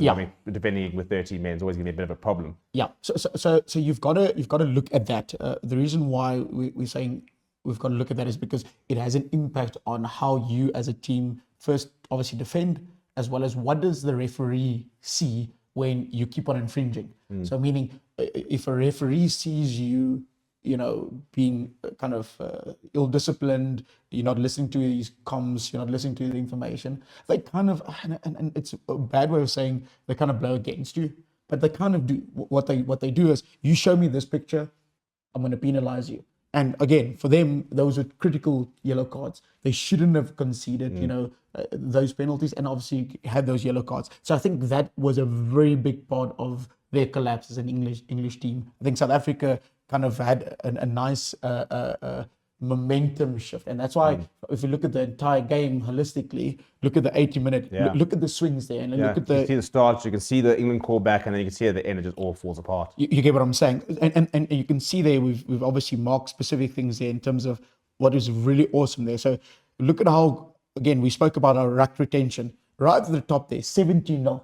defending with 13 men is always going to be a bit of a problem. Yeah. So you've got to look at that. The reason why we're saying we've got to look at that is because it has an impact on how you as a team first obviously defend, as well as what does the referee see when you keep on infringing. So meaning if a referee sees you, being kind of ill-disciplined, you're not listening to his comms, you're not listening to the information, they kind of, and it's a bad way of saying they kind of blow against you, but they kind of do, what they do is, you show me this picture, I'm going to penalize you. And again, for them, those were critical yellow cards. They shouldn't have conceded, those penalties, and obviously had those yellow cards. So I think that was a very big part of their collapse as an English team. I think South Africa kind of had a nice momentum shift, and that's why if you look at the entire game holistically, look at the 80-minute, look at the swings there, and look at you can see the start, you can see the England call back, and then you can see at the end it just all falls apart. You get what I'm saying, and you can see there we've obviously marked specific things there in terms of what is really awesome there. So look at how, again, we spoke about our ruck retention right at the top there, 17-0.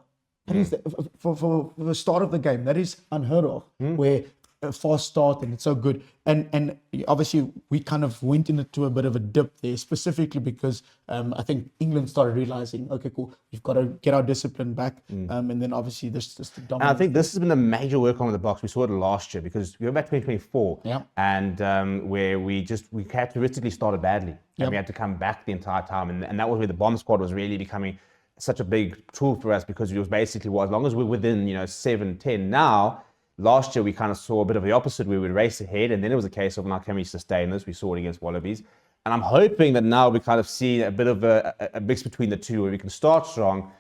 That is for the start of the game, that is unheard of. Where a fast start and it's so good, and obviously we kind of went into a bit of a dip there, specifically because I think England started realizing, okay, cool, we've got to get our discipline back, and then obviously this the dominant. And I think this has been a major work on the Boks. We saw it last year because we went back to 2024, and where we characteristically started badly, and we had to come back the entire time, and that was where the bomb squad was really becoming such a big tool for us, because it was basically, as long as we're within 7-10 now. Last year, we kind of saw a bit of the opposite. We would race ahead, and then it was a case of, now, can we sustain this? We saw it against Wallabies. And I'm hoping that now we kind of see a bit of a mix between the two, where we can start strong,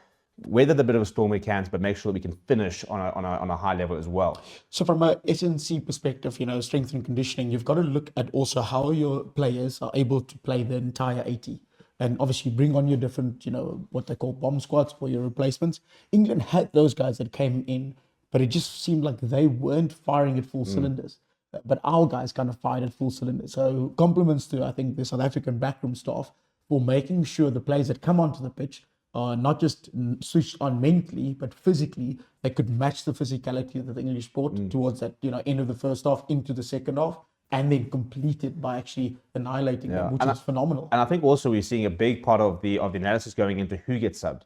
weather the bit of a storm we can, but make sure that we can finish on a high level as well. So from a SNC perspective, strength and conditioning, you've got to look at also how your players are able to play the entire 80. And obviously bring on your different, what they call bomb squads for your replacements. England had those guys that came in, but it just seemed like they weren't firing at full cylinders. But our guys kind of fired at full cylinders. So compliments to, I think, the South African backroom staff for making sure the players that come onto the pitch are not just switched on mentally, but physically. They could match the physicality that the English brought towards that, end of the first half into the second half, and then complete it by actually annihilating them, which is phenomenal. And I think also we're seeing a big part of the analysis going into who gets subbed.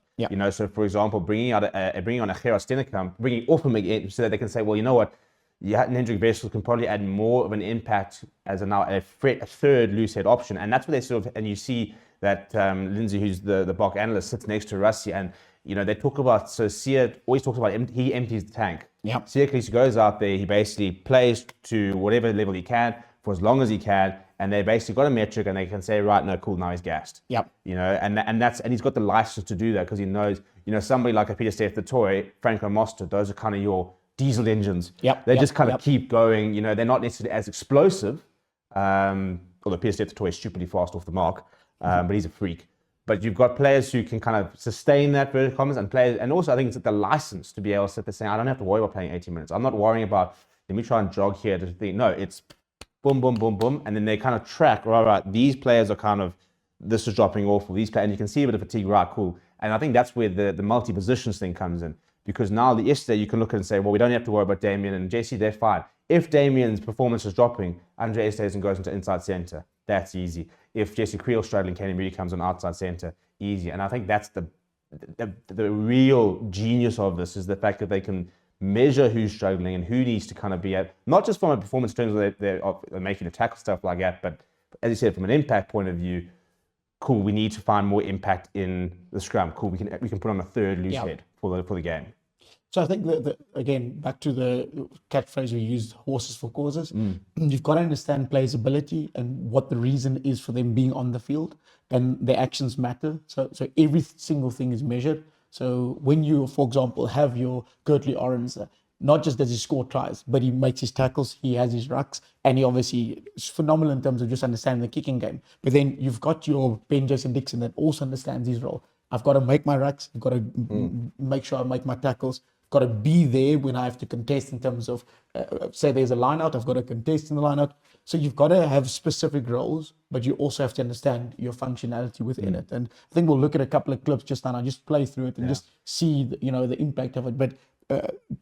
So for example, bringing on a Gerard Stennekamp, bringing off him again, so that they can say, well, you know what, Hendrik Wessels can probably add more of an impact as a third loose head option, and that's what they sort of. And you see that Lindsay, who's the Bok analyst, sits next to Rassie, and they talk about. So Sia always talks about he empties the tank. Sia goes out there, he basically plays to whatever level he can for as long as he can, and they basically got a metric, and they can say, right, no, cool, now he's gassed. And he's got the license to do that, because he knows, somebody like a Peter Steph the Toy, Franco Mostert, those are kind of your diesel engines. They just kind of keep going. They're not necessarily as explosive, although Peter Steph the Toy is stupidly fast off the mark, but he's a freak. But you've got players who can kind of sustain that vertical commas, and also I think it's the license to be able to sit there saying, I don't have to worry about playing 80 minutes. I'm not worrying about, let me try and jog here to think. No, it's boom, boom, boom, boom. And then they kind of track, right, these players are kind of, this is dropping off for these players. And you can see a bit of fatigue, right, cool. And I think that's where the multi-positions thing comes in. Because now yesterday you can look and say, well, we don't have to worry about Damien and JC, they're fine. If Damien's performance is dropping, Andre stays and goes into inside center, that's easy. If Jesse Creel's struggling, Kenny Moody comes on outside center, easy. And I think that's the real genius of this, is the fact that they can measure who's struggling and who needs to kind of be at, not just from a performance in terms of they're making a tackle, stuff like that, but as you said, from an impact point of view, cool, we need to find more impact in the scrum. Cool, we can put on a third loose head for the game. So I think that again, back to the catchphrase we used, horses for causes. You've got to understand players' ability and what the reason is for them being on the field, and their actions matter. So every single thing is measured. So when you, for example, have your Gertley Orens, not just does he score tries, but he makes his tackles, he has his rucks, and he obviously is phenomenal in terms of just understanding the kicking game. But then you've got your Ben Jason Dixon that also understands his role. I've got to make my rucks, I've got to make sure I make my tackles, got to be there when I have to contest in terms of, say there's a line out, I've got to contest in the line out. So you've got to have specific roles, but you also have to understand your functionality within it. And I think we'll look at a couple of clips just now, and just play through it and just see, the impact of it. But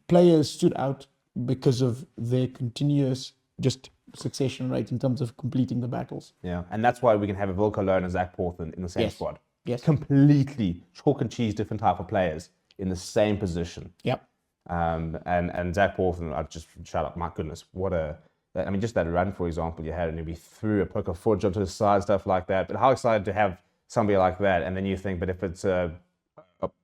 players stood out because of their continuous just succession rate in terms of completing the battles. Yeah, and that's why we can have a Wilco Low and a Zach Porthen in the same squad. Yes. Completely chalk and cheese different type of players in the same position. Yep. And Zach Porthen, I just shut up. My goodness, just that run, for example, you had, and he threw a poke of foot jump to the side, stuff like that. But how excited to have somebody like that? And then you think, but if it's a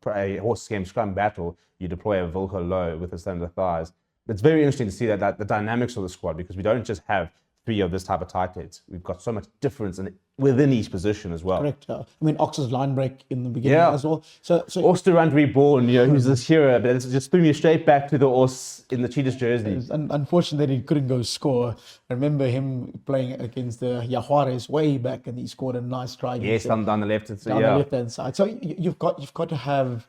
horse game scrum battle, you deploy a Wilco Low with the center of the thighs. It's very interesting to see that the dynamics of the squad, because we don't just have three of this type of tight heads. We've got so much difference within each position as well. Correct. I mean, Ox's line break in the beginning as well. So Osterrand reborn, who's this hero, but it's just threw me straight back to the Os in the Cheetahs jersey. Unfortunately, he couldn't go score. I remember him playing against the Jaguares way back, and he scored a nice try. Yes, down the left hand side. Down the left hand side. So you've got to have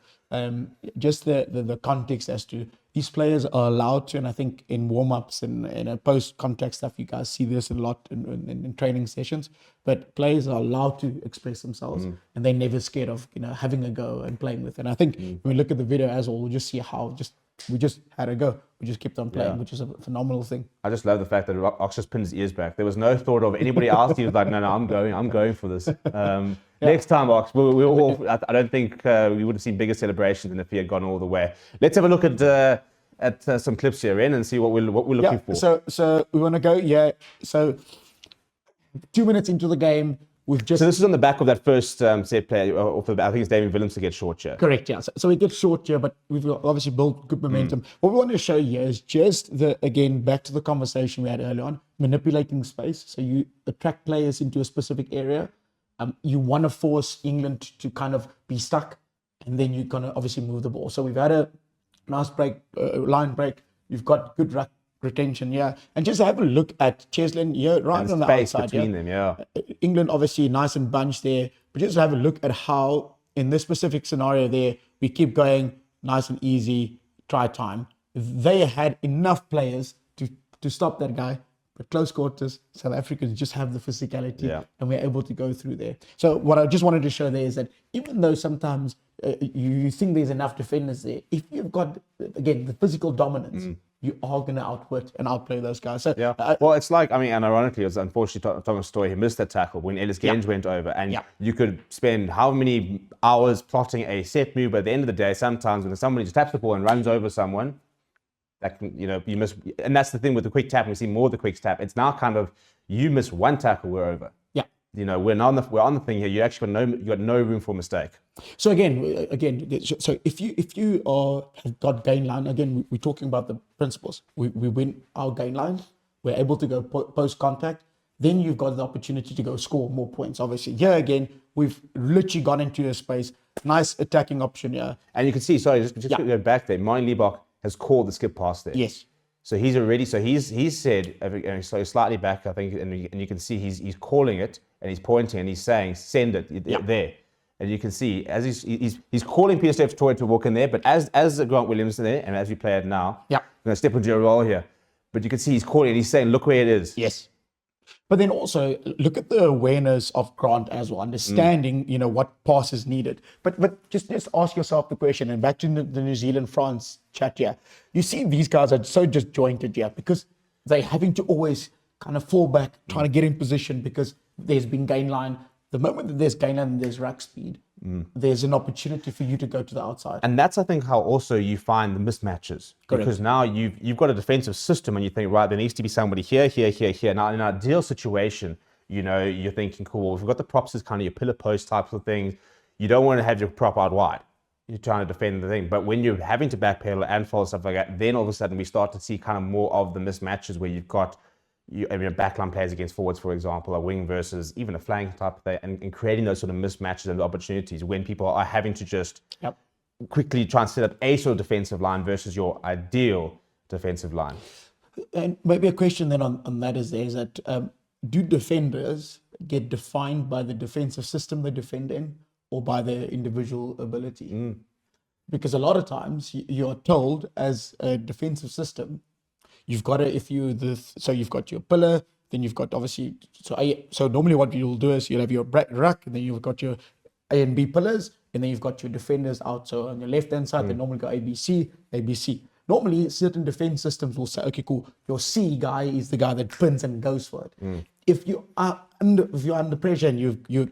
just the context as to these players are allowed to, and I think in warm-ups and in post-contact stuff, you guys see this a lot in training sessions, but players are allowed to express themselves and they're never scared of having a go and playing with it. And I think when we look at the video as well, we'll just see how we just had a go. We just kept on playing, which is a phenomenal thing. I just love the fact that Ox just pinned his ears back. There was no thought of anybody else. He was like, no, I'm going for this. Next time, Ox, I don't think we would have seen bigger celebrations than if he had gone all the way. Let's have a look at some clips here, Ren, and see what we're looking for. So we want to go, So 2 minutes into the game, we've just... So this is on the back of that first set play. I think it's Damien Willems to get short here. Correct, yeah. So we get short here, but we've obviously built good momentum. What we want to show here is just again, back to the conversation we had earlier on, manipulating space. So you attract players into a specific area. You want to force England to kind of be stuck, and then you're going to obviously move the ball. So we've had a nice break, line break. You've got good retention, and just have a look at Cheslin here, right and on the space outside. Between them, England obviously nice and bunched there, but just have a look at how in this specific scenario there we keep going nice and easy. Try time. They had enough players to stop that guy. But close quarters, South Africans just have the physicality, and we're able to go through there. So what I just wanted to show there is that even though sometimes you think there's enough defenders there, if you've got, again, the physical dominance, you are going to outwit and outplay those guys. So well, it's like, and ironically, it was unfortunately Thomas Stoy, he missed that tackle when Ellis Genge went over, and you could spend how many hours plotting a set move, but at the end of the day, sometimes when somebody just taps the ball and runs over someone, that can, you miss, and that's the thing with the quick tap. We see more of the quick tap. It's now kind of, you miss one tackle, we're over. We're on the thing here. You actually got no room for mistake. So again, so if you have got gain line, again, we're talking about the principles. We win our gain line. We're able to go post contact. Then you've got the opportunity to go score more points. Obviously, here again, we've literally gone into a space. Nice attacking option here. And you can see, sorry, just go back there. Martin Liebach has called the skip pass there. Yes. So he's said, so slightly back, I think, and you can see he's calling it and he's pointing and he's saying, send it there. And you can see as he's calling Peter Steph Toy to walk in there, but as Grant Williams there, and as we play it now, I'm going to step into your role here. But you can see he's calling and he's saying, look where it is. Yes. But then also look at the awareness of Grant as well, understanding, what pass is needed. But just ask yourself the question, and back to the New Zealand-France chat here. You see these guys are so disjointed here because they're having to always kind of fall back, trying to get in position because there's been gain line. The moment that there's gain line and there's rack speed, there's an opportunity for you to go to the outside. And that's, I think, how also you find the mismatches. Correct. Because now you've got a defensive system and you think, right, there needs to be somebody here. Now, in an ideal situation, you're thinking, cool, we've got the props as kind of your pillar post types of things. You don't want to have your prop out wide. You're trying to defend the thing. But when you're having to backpedal and follow stuff like that, then all of a sudden we start to see kind of more of the mismatches where you've got backline players against forwards, for example, a wing versus even a flank type of thing, and creating those sort of mismatches and opportunities when people are having to just quickly try and set up a sort of defensive line versus your ideal defensive line. And maybe a question then on that is that do defenders get defined by the defensive system they defend in or by their individual ability? Because a lot of times you're told as a defensive system, you've got to, so you've got your pillar, then you've got obviously, so normally what you'll do is you'll have your rack, and then you've got your A and B pillars, and then you've got your defenders out. So on your left-hand side, they normally go ABC, ABC. Normally, certain defense systems will say, okay, cool, your C guy is the guy that pins and goes for it. If you're under pressure and you're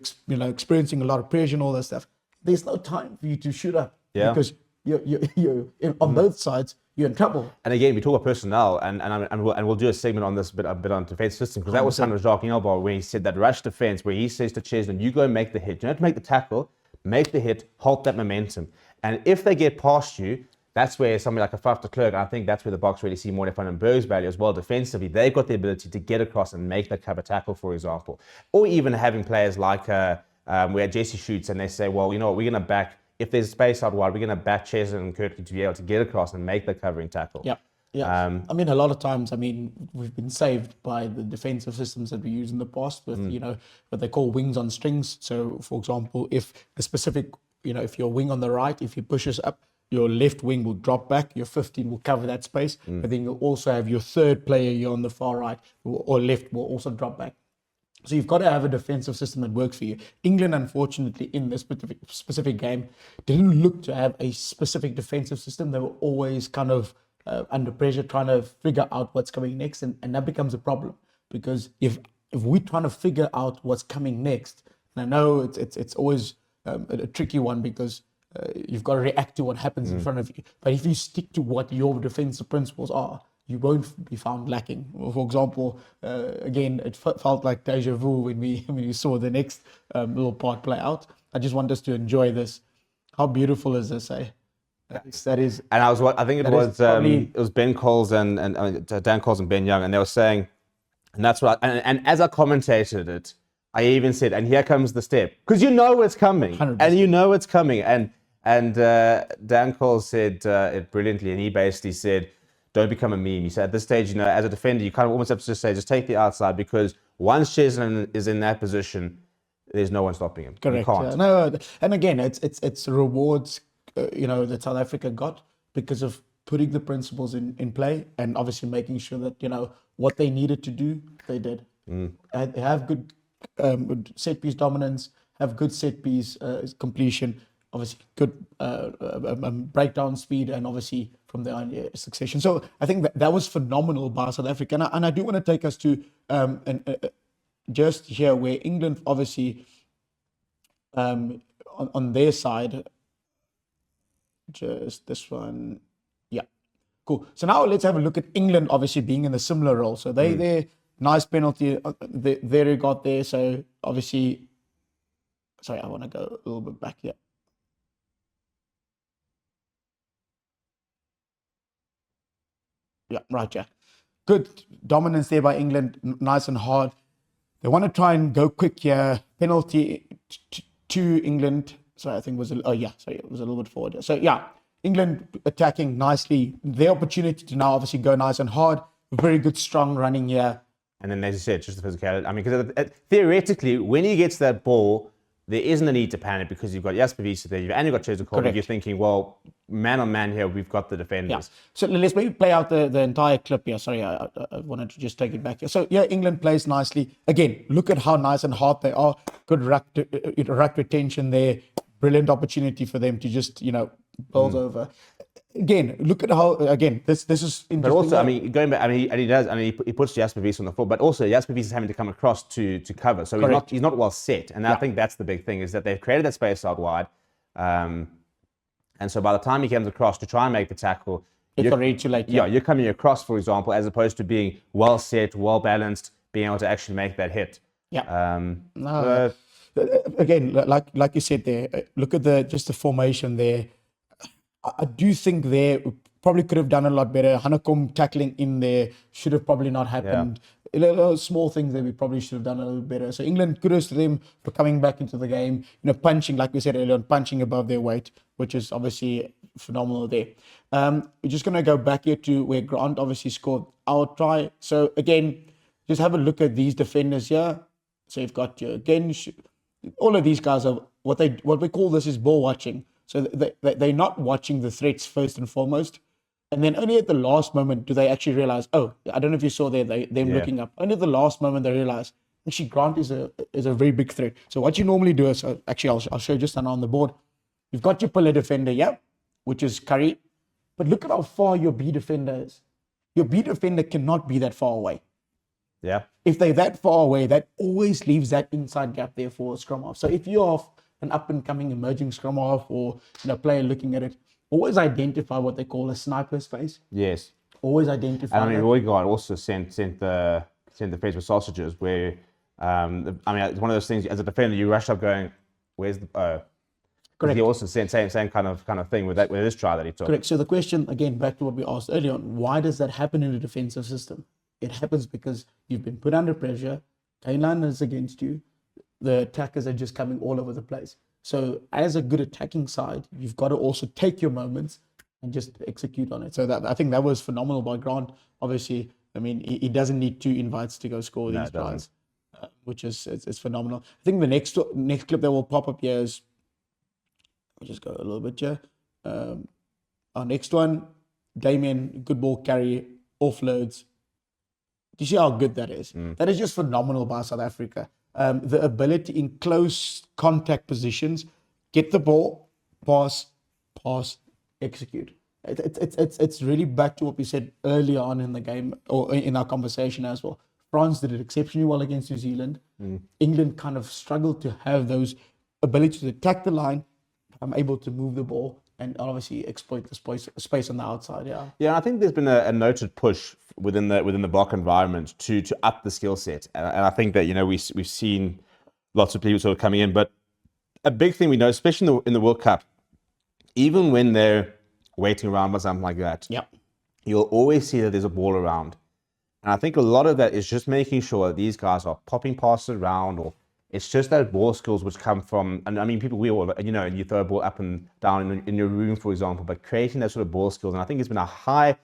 experiencing a lot of pressure and all that stuff, there's no time for you to shoot up because you're on both sides. You're in trouble. And again, we talk about personnel, and we'll do a segment on this a bit on defense system, because that was kind of Jacques Ingelbauer when he said that rush defense, where he says to Cheslin, you go and make the hit. You don't have to make the tackle, make the hit, halt that momentum. And if they get past you, that's where somebody like a Faf de Klerk, I think that's where the Boks really see more Van den Berg's value as well defensively. They've got the ability to get across and make the cover tackle, for example. Or even having players like where Jesse shoots and they say, well, you know what, we're going to back, if there's space out wide, we're going to back Chesson and Kirkley to be able to get across and make the covering tackle. Yeah. Yeah, I mean, a lot of times, I mean, we've been saved by the defensive systems that we use in the past with, you know, what they call wings on strings. So, for example, if a specific, you know, if your wing on the right, if he pushes up, your left wing will drop back, your 15 will cover that space, but then you'll also have your third player here on the far right or left will also drop back. So you've got to have a defensive system that works for you. England, unfortunately, in this specific game, didn't look to have a specific defensive system. They were always kind of under pressure, trying to figure out what's coming next, and that becomes a problem because if we're trying to figure out what's coming next, and I know it's always a tricky one because you've got to react to what happens in front of you. But if you stick to what your defensive principles are, you won't be found lacking. For example, again, it felt like deja vu when we saw the next little part play out. I just want us to enjoy this. How beautiful is this, eh? That is, and I think it was Ben Coles and Dan Coles and Ben Young, and they were saying, and that's what, and as I commentated it, I even said, and here comes the step, because you know it's coming, 100%. and you know it's coming, and Dan Coles said it brilliantly, and he basically said, don't become a meme. He said at this stage, you know, as a defender, you kind of almost have to just say, just take the outside, because once Chesson is in that position, there's no one stopping him. correct. You can't. No, and again, it's rewards. You know, that South Africa got because of putting the principles in play and obviously making sure that, you know, what they needed to do, they did. They have good set piece dominance, have good set piece completion, obviously good breakdown speed, and obviously from there on, succession. So I think that was phenomenal by South Africa. And I do want to take us to just here where England obviously on their side, just this one. Yeah, cool. So now let's have a look at England obviously being in a similar role. So they nice penalty they got there. So obviously, sorry, I want to go a little bit back here. Yeah, right, yeah. Good dominance there by England, nice and hard. They want to try and go quick here. Penalty to England. Sorry, I think it was, it was a little bit forward. So yeah, England attacking nicely. Their opportunity to now obviously go nice and hard. Very good, strong running here. And then, as you said, just the physicality. I mean, because theoretically, when he gets that ball, there isn't a need to panic because you've got Jasper Wiese there, you've only got Chesson Cole. You're thinking, well, man on man here, we've got the defenders. Yeah. So let's maybe play out the entire clip here. Sorry, I wanted to just take it back here. So yeah, England plays nicely. Again, look at how nice and hard they are. Good ruck retention there. Brilliant opportunity for them to just, you know, build over. Again, look at how, again, this is interesting. But also, I mean, going back, I mean, and he does, I mean, he puts Jasper Wiese on the floor, but also Jasper Wiese is having to come across to cover. So he's not well set. And I think that's the big thing, is that they've created that space out wide. And so by the time he comes across to try and make the tackle, it's already too late. Yeah, you're coming across, for example, as opposed to being well set, well balanced, being able to actually make that hit. Yeah. Again, like you said there, look at the formation there. I do think they probably could have done a lot better. Hanekom tackling in there should have probably not happened. Small things that we probably should have done a little better. So England, kudos to them for coming back into the game. You know, punching, like we said earlier, punching above their weight, which is obviously phenomenal there. We're just going to go back here to where Grant obviously scored our try. So again, just have a look at these defenders here. So you've got again, all of these guys are what we call this is ball watching. So they're not watching the threats first and foremost. And then only at the last moment do they actually realize, oh, I don't know if you saw there, them looking up. Only at the last moment they realize, actually, Grant is a very big threat. So what you normally do is, actually, I'll show you just on the board. You've got your pillar defender, which is Curry. But look at how far your B defender is. Your B defender cannot be that far away. Yeah. If they're that far away, that always leaves that inside gap there for a scrum half. So if you're an up-and-coming emerging scrum half or player looking at it, always identify what they call a sniper space. Yes. Always identify. And I mean, Roy God also sent the face with sausages where, I mean, it's one of those things, as a defender, you rush up going, where's the, Correct. He also said same kind of thing with this try that he took. Correct. So the question, again, back to what we asked earlier on, why does that happen in a defensive system? It happens because you've been put under pressure, K9 is against you, the attackers are just coming all over the place. So as a good attacking side, you've got to also take your moments and just execute on it. So I think that was phenomenal by Grant. Obviously, I mean, he doesn't need 2 invites to go score these tries, which is it's phenomenal. I think the next clip that will pop up here is, I'll just go a little bit here. Our next one, Damien, good ball carry, offloads. Do you see how good that is? That is just phenomenal by South Africa. The ability in close contact positions, get the ball, pass, execute. It's really back to what we said earlier on in the game, or in our conversation as well. France did it exceptionally well against New Zealand. England kind of struggled to have those ability to attack the line, able to move the ball, and obviously exploit the space on the outside. Yeah, I think there's been a noted push within the block environment to up the skill set, and I think that we've seen lots of people sort of coming in, but a big thing we know, especially in the World Cup, even when they're waiting around or something like that, you'll always see that there's a ball around, and I think a lot of that is just making sure that these guys are popping passes around, or it's just that ball skills which come from, and I mean, people, we all, you throw a ball up and down in your room, for example, but creating that sort of ball skills. And I think it's been a high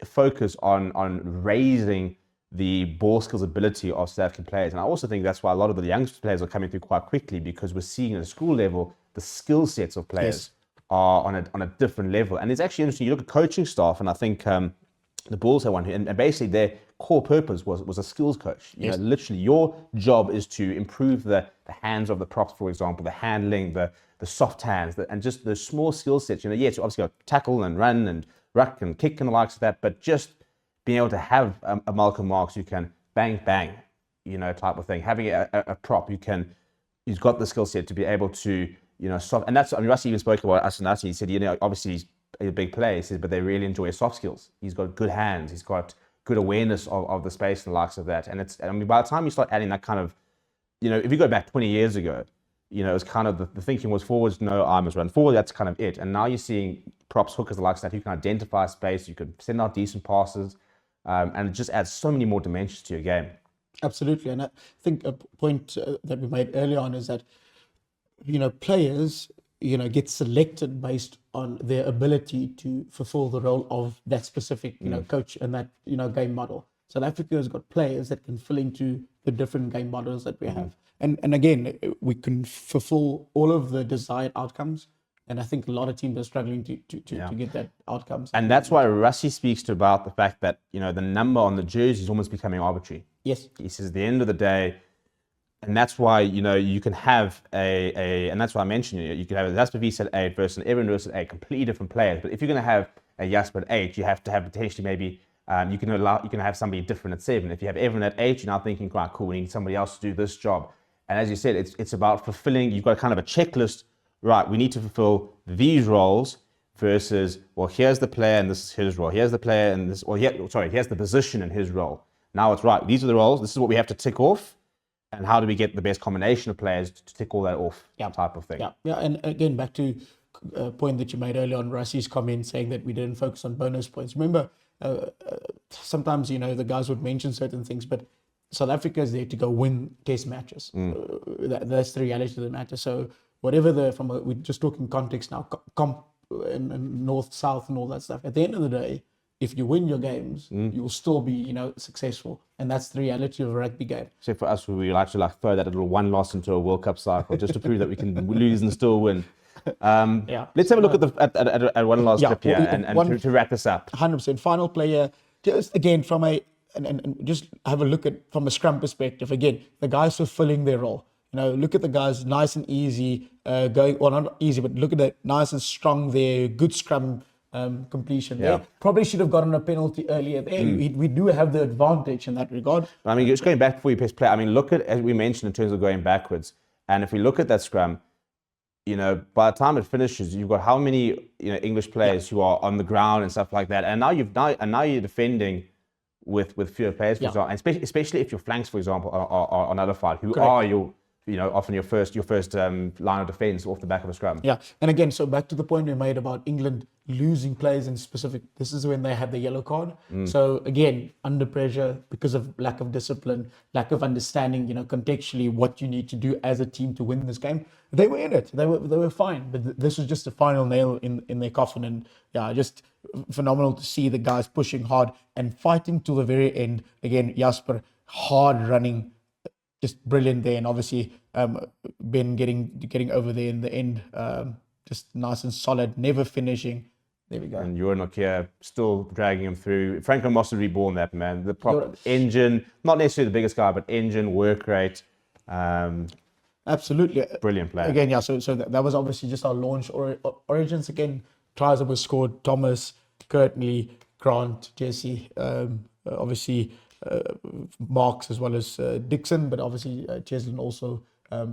focus on raising the ball skills ability of South African players. And I also think that's why a lot of the youngster players are coming through quite quickly, because we're seeing at a school level, the skill sets of players are on a different level. And it's actually interesting. You look at coaching staff, and I think the Bulls had one, and basically their core purpose was a skills coach. Literally, your job is to improve the hands of the props, for example, the handling, the soft hands, and just the small skill sets. Yes, you obviously got to tackle and run and ruck and kick and the likes of that, but just being able to have a Malcolm Marx who can bang, type of thing. Having a prop he's got the skill set to be able to, soft. And that's, I mean, Rusty even spoke about Asanasi. He said, obviously he's a big player, he says, but they really enjoy his soft skills. He's got good hands. He's got good awareness of the space and the likes of that. And by the time you start adding that kind of, if you go back 20 years ago, it was kind of the thinking was forwards, no, I must run forward. That's kind of it. And now you're seeing props, hookers, the likes of that, who can identify space, you can send out decent passes, and it just adds so many more dimensions to your game. Absolutely. And I think a point that we made earlier on is that, players, get selected based on their ability to fulfill the role of that specific, coach and that, game model. South Africa has got players that can fill into the different game models that we have. And again, we can fulfill all of the desired outcomes. And I think a lot of teams are struggling to get that outcomes. And that's why Rassi speaks about the fact that, the number on the jersey is almost becoming arbitrary. Yes. He says at the end of the day, and that's why, you can have and that's why I mentioned, you can have a Jasper Wiese at 8 versus an Evan Roos at 8, completely different players. But if you're going to have a Jasper at 8, you have to have potentially maybe, you can have somebody different at 7. If you have Evan at 8, you're now thinking, right, cool, we need somebody else to do this job. And as you said, it's about fulfilling, you've got kind of a checklist, right, we need to fulfill these roles versus, well, here's the player and this is his role. Here's the player and this, here's the position and his role. Now it's right, these are the roles, this is what we have to tick off. And how do we get the best combination of players to tick all that off, type of thing. Yeah, and again, back to a point that you made earlier on Rassi's comment saying that we didn't focus on bonus points. Remember, sometimes, the guys would mention certain things, but South Africa is there to go win test matches. That's the reality of the matter. So whatever we're just talking context now, and north, south and all that stuff. At the end of the day, if you win your games, you'll still be, successful. And that's the reality of a rugby game. So for us, we like to throw that little one loss into a World Cup cycle just to prove that we can lose and still win. Let's have a look at one last clip here and to wrap this up. 100%. Final player, just again, and just have a look at from a scrum perspective. Again, the guys fulfilling their role. Look at the guys nice and easy, not easy, but look at that nice and strong there, good scrum completion. They probably should have gotten a penalty earlier there. We do have the advantage in that regard. I mean, just going back before you press play, I mean, look at, as we mentioned, in terms of going backwards, and if we look at that scrum, by the time it finishes, you've got how many English players who are on the ground and stuff like that, and now you're defending with fewer players, for example, and especially if your flanks, for example, are nullified. Who are your often your first line of defense off the back of a scrum. Yeah, and again, so back to the point we made about England losing players in specific, this is when they had the yellow card. So again, under pressure, because of lack of discipline, lack of understanding, contextually what you need to do as a team to win this game, they were in it. They were fine, but this was just the final nail in their coffin. And yeah, just phenomenal to see the guys pushing hard and fighting to the very end. Again, Jasper, hard running, just brilliant there, and obviously Ben getting over there in the end, just nice and solid, never finishing. There we go. And you're not here, still dragging him through. Franklin must have reborn that, man. The proper engine, not necessarily the biggest guy, but engine, work rate. Absolutely. Brilliant player. Again, yeah, so that was obviously just our launch origins. Again, tries that were scored, Thomas, Courtney, Grant, Jesse, obviously Marks as well as Dixon, but obviously Cheslin also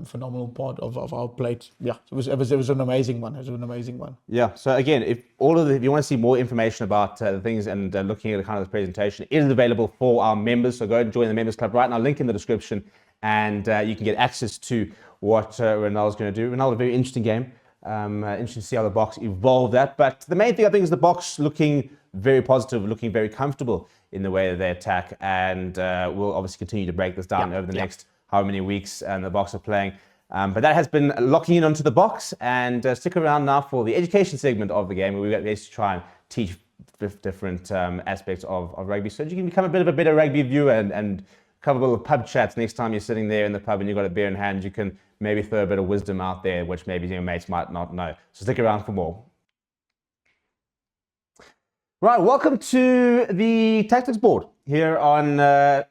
phenomenal part of our plate. Yeah, it was an amazing one. It was an amazing one. Yeah. So again, if you want to see more information about the things and looking at the kind of the presentation, it is available for our members. So go and join the members club right now. Link in the description, and you can get access to what Renaldo's going to do. Renaldo, very interesting game. Interesting to see how the box evolved that. But the main thing I think is the box looking very positive, looking very comfortable in the way that they attack, and we'll obviously continue to break this down over the next however many weeks and the box are playing. But that has been locking in onto the box, and stick around now for the education segment of the game, where we get to try and teach different aspects of rugby, so that you can become a bit of a better rugby viewer and cover a little pub chats next time you're sitting there in the pub and you've got a beer in hand. You can maybe throw a bit of wisdom out there, which maybe your mates might not know. So stick around for more. Right, welcome to the tactics board here on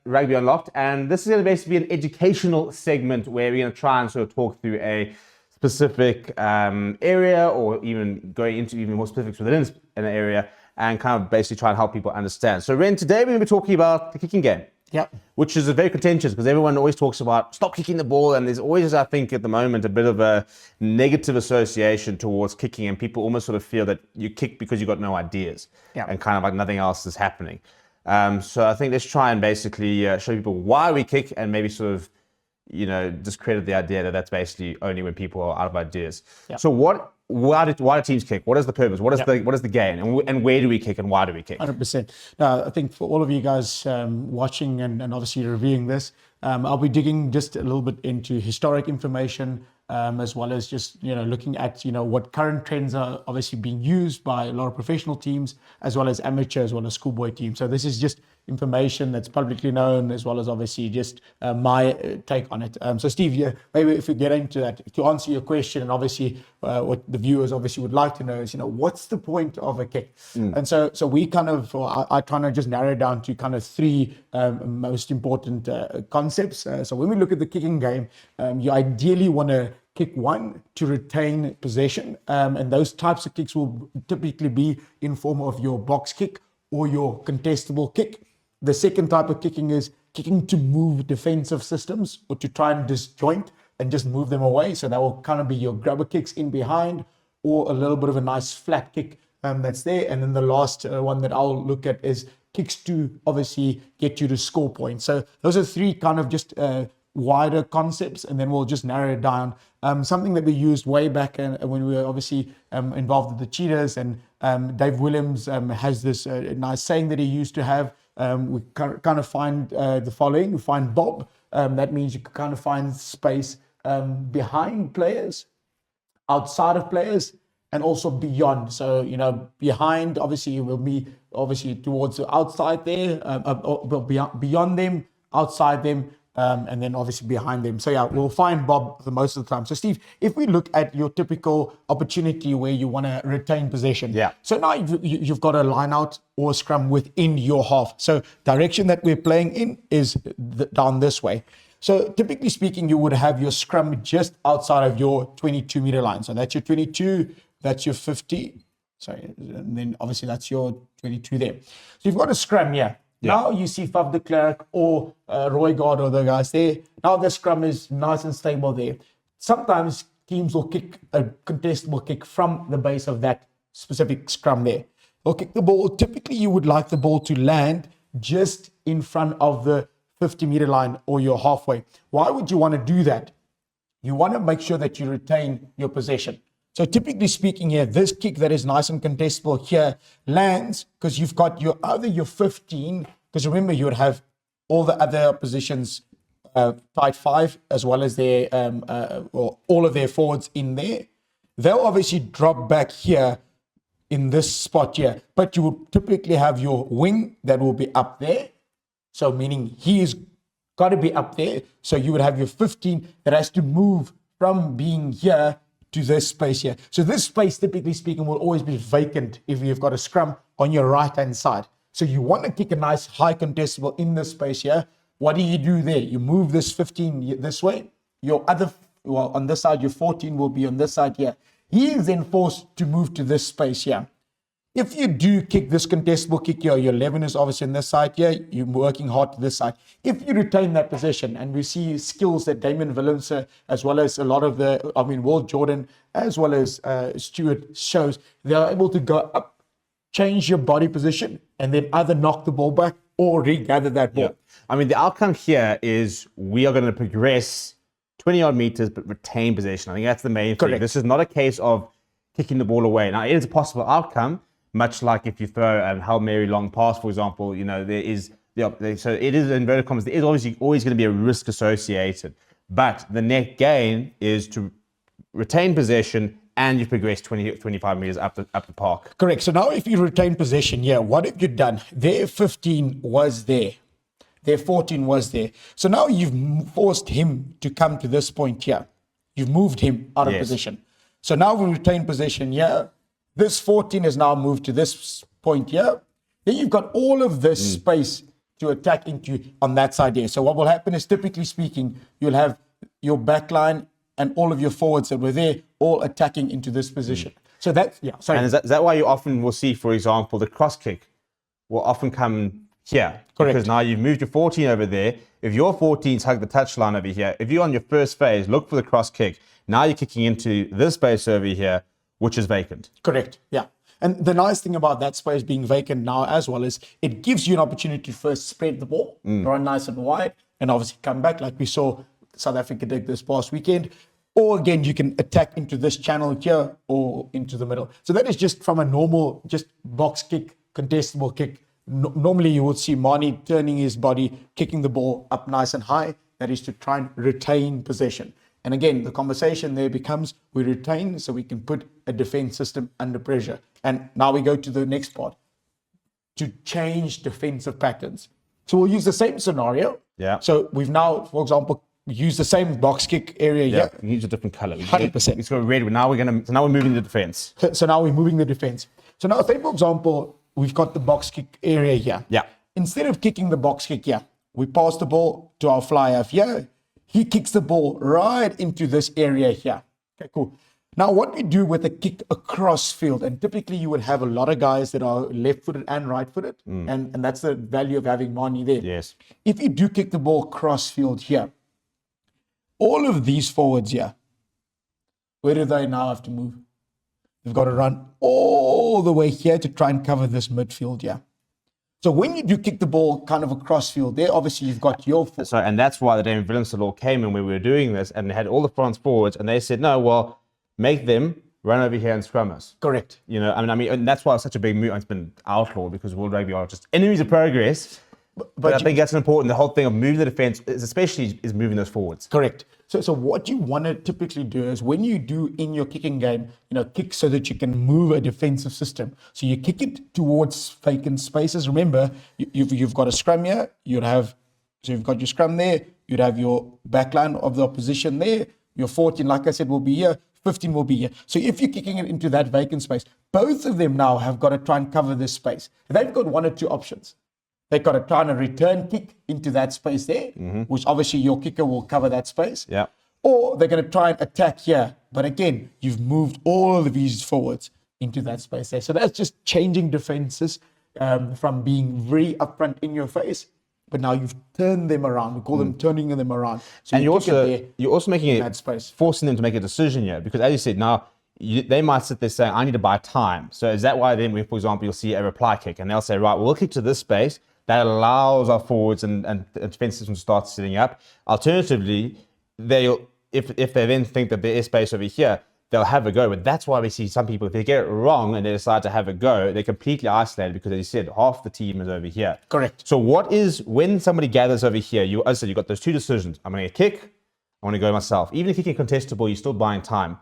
Rugby Unlocked, and this is going to basically be an educational segment where we're going to try and sort of talk through a specific area, or even going into even more specifics within an area, and kind of basically try and help people understand. So Ren, today we're going to be talking about the kicking game. Yeah. Which is very contentious because everyone always talks about stop kicking the ball, and there's always, I think, at the moment a bit of a negative association towards kicking, and people almost sort of feel that you kick because you've got no ideas, and kind of like nothing else is happening. So I think let's try and basically show people why we kick, and maybe sort of, discredit the idea that that's basically only when people are out of ideas. So why do teams kick? What is the purpose? What is the gain? And where do we kick, and why do we kick? 100%. Now, I think for all of you guys watching and obviously reviewing this, I'll be digging just a little bit into historic information, as well as just looking at what current trends are obviously being used by a lot of professional teams, as well as amateur, as well as schoolboy teams. So this is just information that's publicly known, as well as obviously just my take on it. So Steve, maybe if we get into that, to answer your question, and obviously what the viewers obviously would like to know is, what's the point of a kick? And so we kind of, I kind of just narrow it down to kind of three most important concepts. So when we look at the kicking game, you ideally want to kick one to retain possession, and those types of kicks will typically be in form of your box kick or your contestable kick. The second type of kicking is kicking to move defensive systems, or to try and disjoint and just move them away. So that will kind of be your grubber kicks in behind, or a little bit of a nice flat kick that's there. And then the last one that I'll look at is kicks to obviously get you to score points. So those are three kind of just wider concepts, and then we'll just narrow it down. Something that we used way back when we were obviously involved with the Cheetahs, and Dave Williams has this nice saying that he used to have. We kind of find the following. We find Bob. That means you can kind of find space behind players, outside of players, and also beyond. So, behind obviously will be obviously towards the outside there, beyond them, outside them, and then obviously behind them. So yeah, we'll find Bob the most of the time. So Steve, if we look at your typical opportunity where you want to retain possession. So now you've got a line out or a scrum within your half. So direction that we're playing in is down this way. So typically speaking, you would have your scrum just outside of your 22 meter line. So that's your 22, that's your 50. Sorry, and then obviously that's your 22 there. So you've got a scrum here. Now you see Fav de Klerk or Roy God or the guys there. Now the scrum is nice and stable there. Sometimes teams will kick a contestable kick from the base of that specific scrum there. Or kick the ball. Typically, you would like the ball to land just in front of the 50 meter line or your halfway. Why would you want to do that? you want to make sure that you retain your possession. So typically speaking here, this kick that is nice and contestable here lands because you've got either your 15, because remember you would have all the other positions tight 5 as well as their or all of their forwards in there. They'll obviously drop back here in this spot here, but you will typically have your wing that will be up there. So meaning he's got to be up there. So you would have your 15 that has to move from being here to this space here. So this space, typically speaking, will always be vacant if you've got a scrum on your right-hand side. So you want to kick a nice high contestable in this space here. What do you do there? You move this 15 this way. Your other, well, on this side, your 14 will be on this side here. He is then forced to move to this space here. If you do kick this contestable kick here, your 11 is obviously on this side here, you're working hard to this side. If you retain that position, and we see skills that Damien Willemse, as well as a lot of Will Jordan, as well as Stuart shows, they are able to go up, change your body position, and then either knock the ball back or regather that ball. Yeah. The outcome here is we are going to progress 20 odd meters, but retain possession. I think that's the main thing. Correct. This is not a case of kicking the ball away. Now, it is a possible outcome, much like if you throw a Hail Mary long pass, for example, there is so it is in inverted commas. There is obviously always going to be a risk associated, but the net gain is to retain possession and you progress 20, 25 meters up the park. Correct. So now if you retain possession, what have you done? Their 15 was there. Their 14 was there. So now you've forced him to come to this point here. You've moved him out of position. So now we retain possession here. This 14 is now moved to this point here. Then you've got all of this space to attack into on that side here. So what will happen is, typically speaking, you'll have your back line and all of your forwards that were there all attacking into this position. So that's, And is that why you often will see, for example, the cross kick will often come here? Correct. Because now you've moved your 14 over there. If your 14's hug the touchline over here, if you're on your first phase, look for the cross kick. Now you're kicking into this space over here, which is vacant. Correct. Yeah. And the nice thing about that space being vacant now as well is it gives you an opportunity to first spread the ball, run nice and wide, and obviously come back like we saw South Africa did this past weekend. Or again, you can attack into this channel here or into the middle. So that is just from a normal, just box kick, contestable kick. Normally you would see Mani turning his body, kicking the ball up nice and high. That is to try and retain possession. And again, the conversation there becomes we retain so we can put a defense system under pressure. And now we go to the next part, to change defensive patterns. So we'll use the same scenario. Yeah. So we've now, for example, used the same box kick area here. We use a different color. 100%. It's got red. Now we're moving the defense. So now we're moving the defense. So now, say for example, we've got the box kick area here. Yeah. Instead of kicking the box kick here, we pass the ball to our fly half here. He kicks the ball right into this area here. Okay, cool. Now, what we do with a kick across field, and typically you would have a lot of guys that are left-footed and right-footed, and that's the value of having Mani there. Yes. If you do kick the ball cross field here, all of these forwards here, where do they now have to move? They've got to run all the way here to try and cover this midfield here. So when you do kick the ball kind of across field, there obviously you've got your forward. So, and that's why the Damien Willemse law came in when we were doing this, and they had all the France forwards, and they said, no, well, make them run over here and scrum us. Correct. And that's why it's such a big move. It's been outlawed because World Rugby are just enemies of progress. But I think that's important. The whole thing of moving the defense, especially, is moving those forwards. Correct. So what you want to typically do is when you do in your kicking game, kick so that you can move a defensive system. So you kick it towards vacant spaces. Remember, you've got a scrum here. So you've got your scrum there. You'd have your backline of the opposition there. Your 14, like I said, will be here. 15 will be here. So if you're kicking it into that vacant space, both of them now have got to try and cover this space. They've got one or two options. They've got to try and return kick into that space there, which obviously your kicker will cover that space. Yeah. Or they're going to try and attack here. But again, you've moved all of these forwards into that space there. So that's just changing defenses from being very upfront in your face. But now you've turned them around. We call them turning them around. So and you're also making it, that space. Forcing them to make a decision here. Because as you said, now they might sit there saying, I need to buy time. So is that why then, for example, you'll see a reply kick and they'll say, right, we'll kick to this space. That allows our forwards and defense systems to start setting up. Alternatively, they'll if they then think that there is space over here, they'll have a go. But that's why we see some people, if they get it wrong and they decide to have a go, they're completely isolated because, as you said, half the team is over here. Correct. So when somebody gathers over here, as I said, you've got those two decisions. I'm going to kick, I want to go myself. Even if you can contestable, you're still buying time.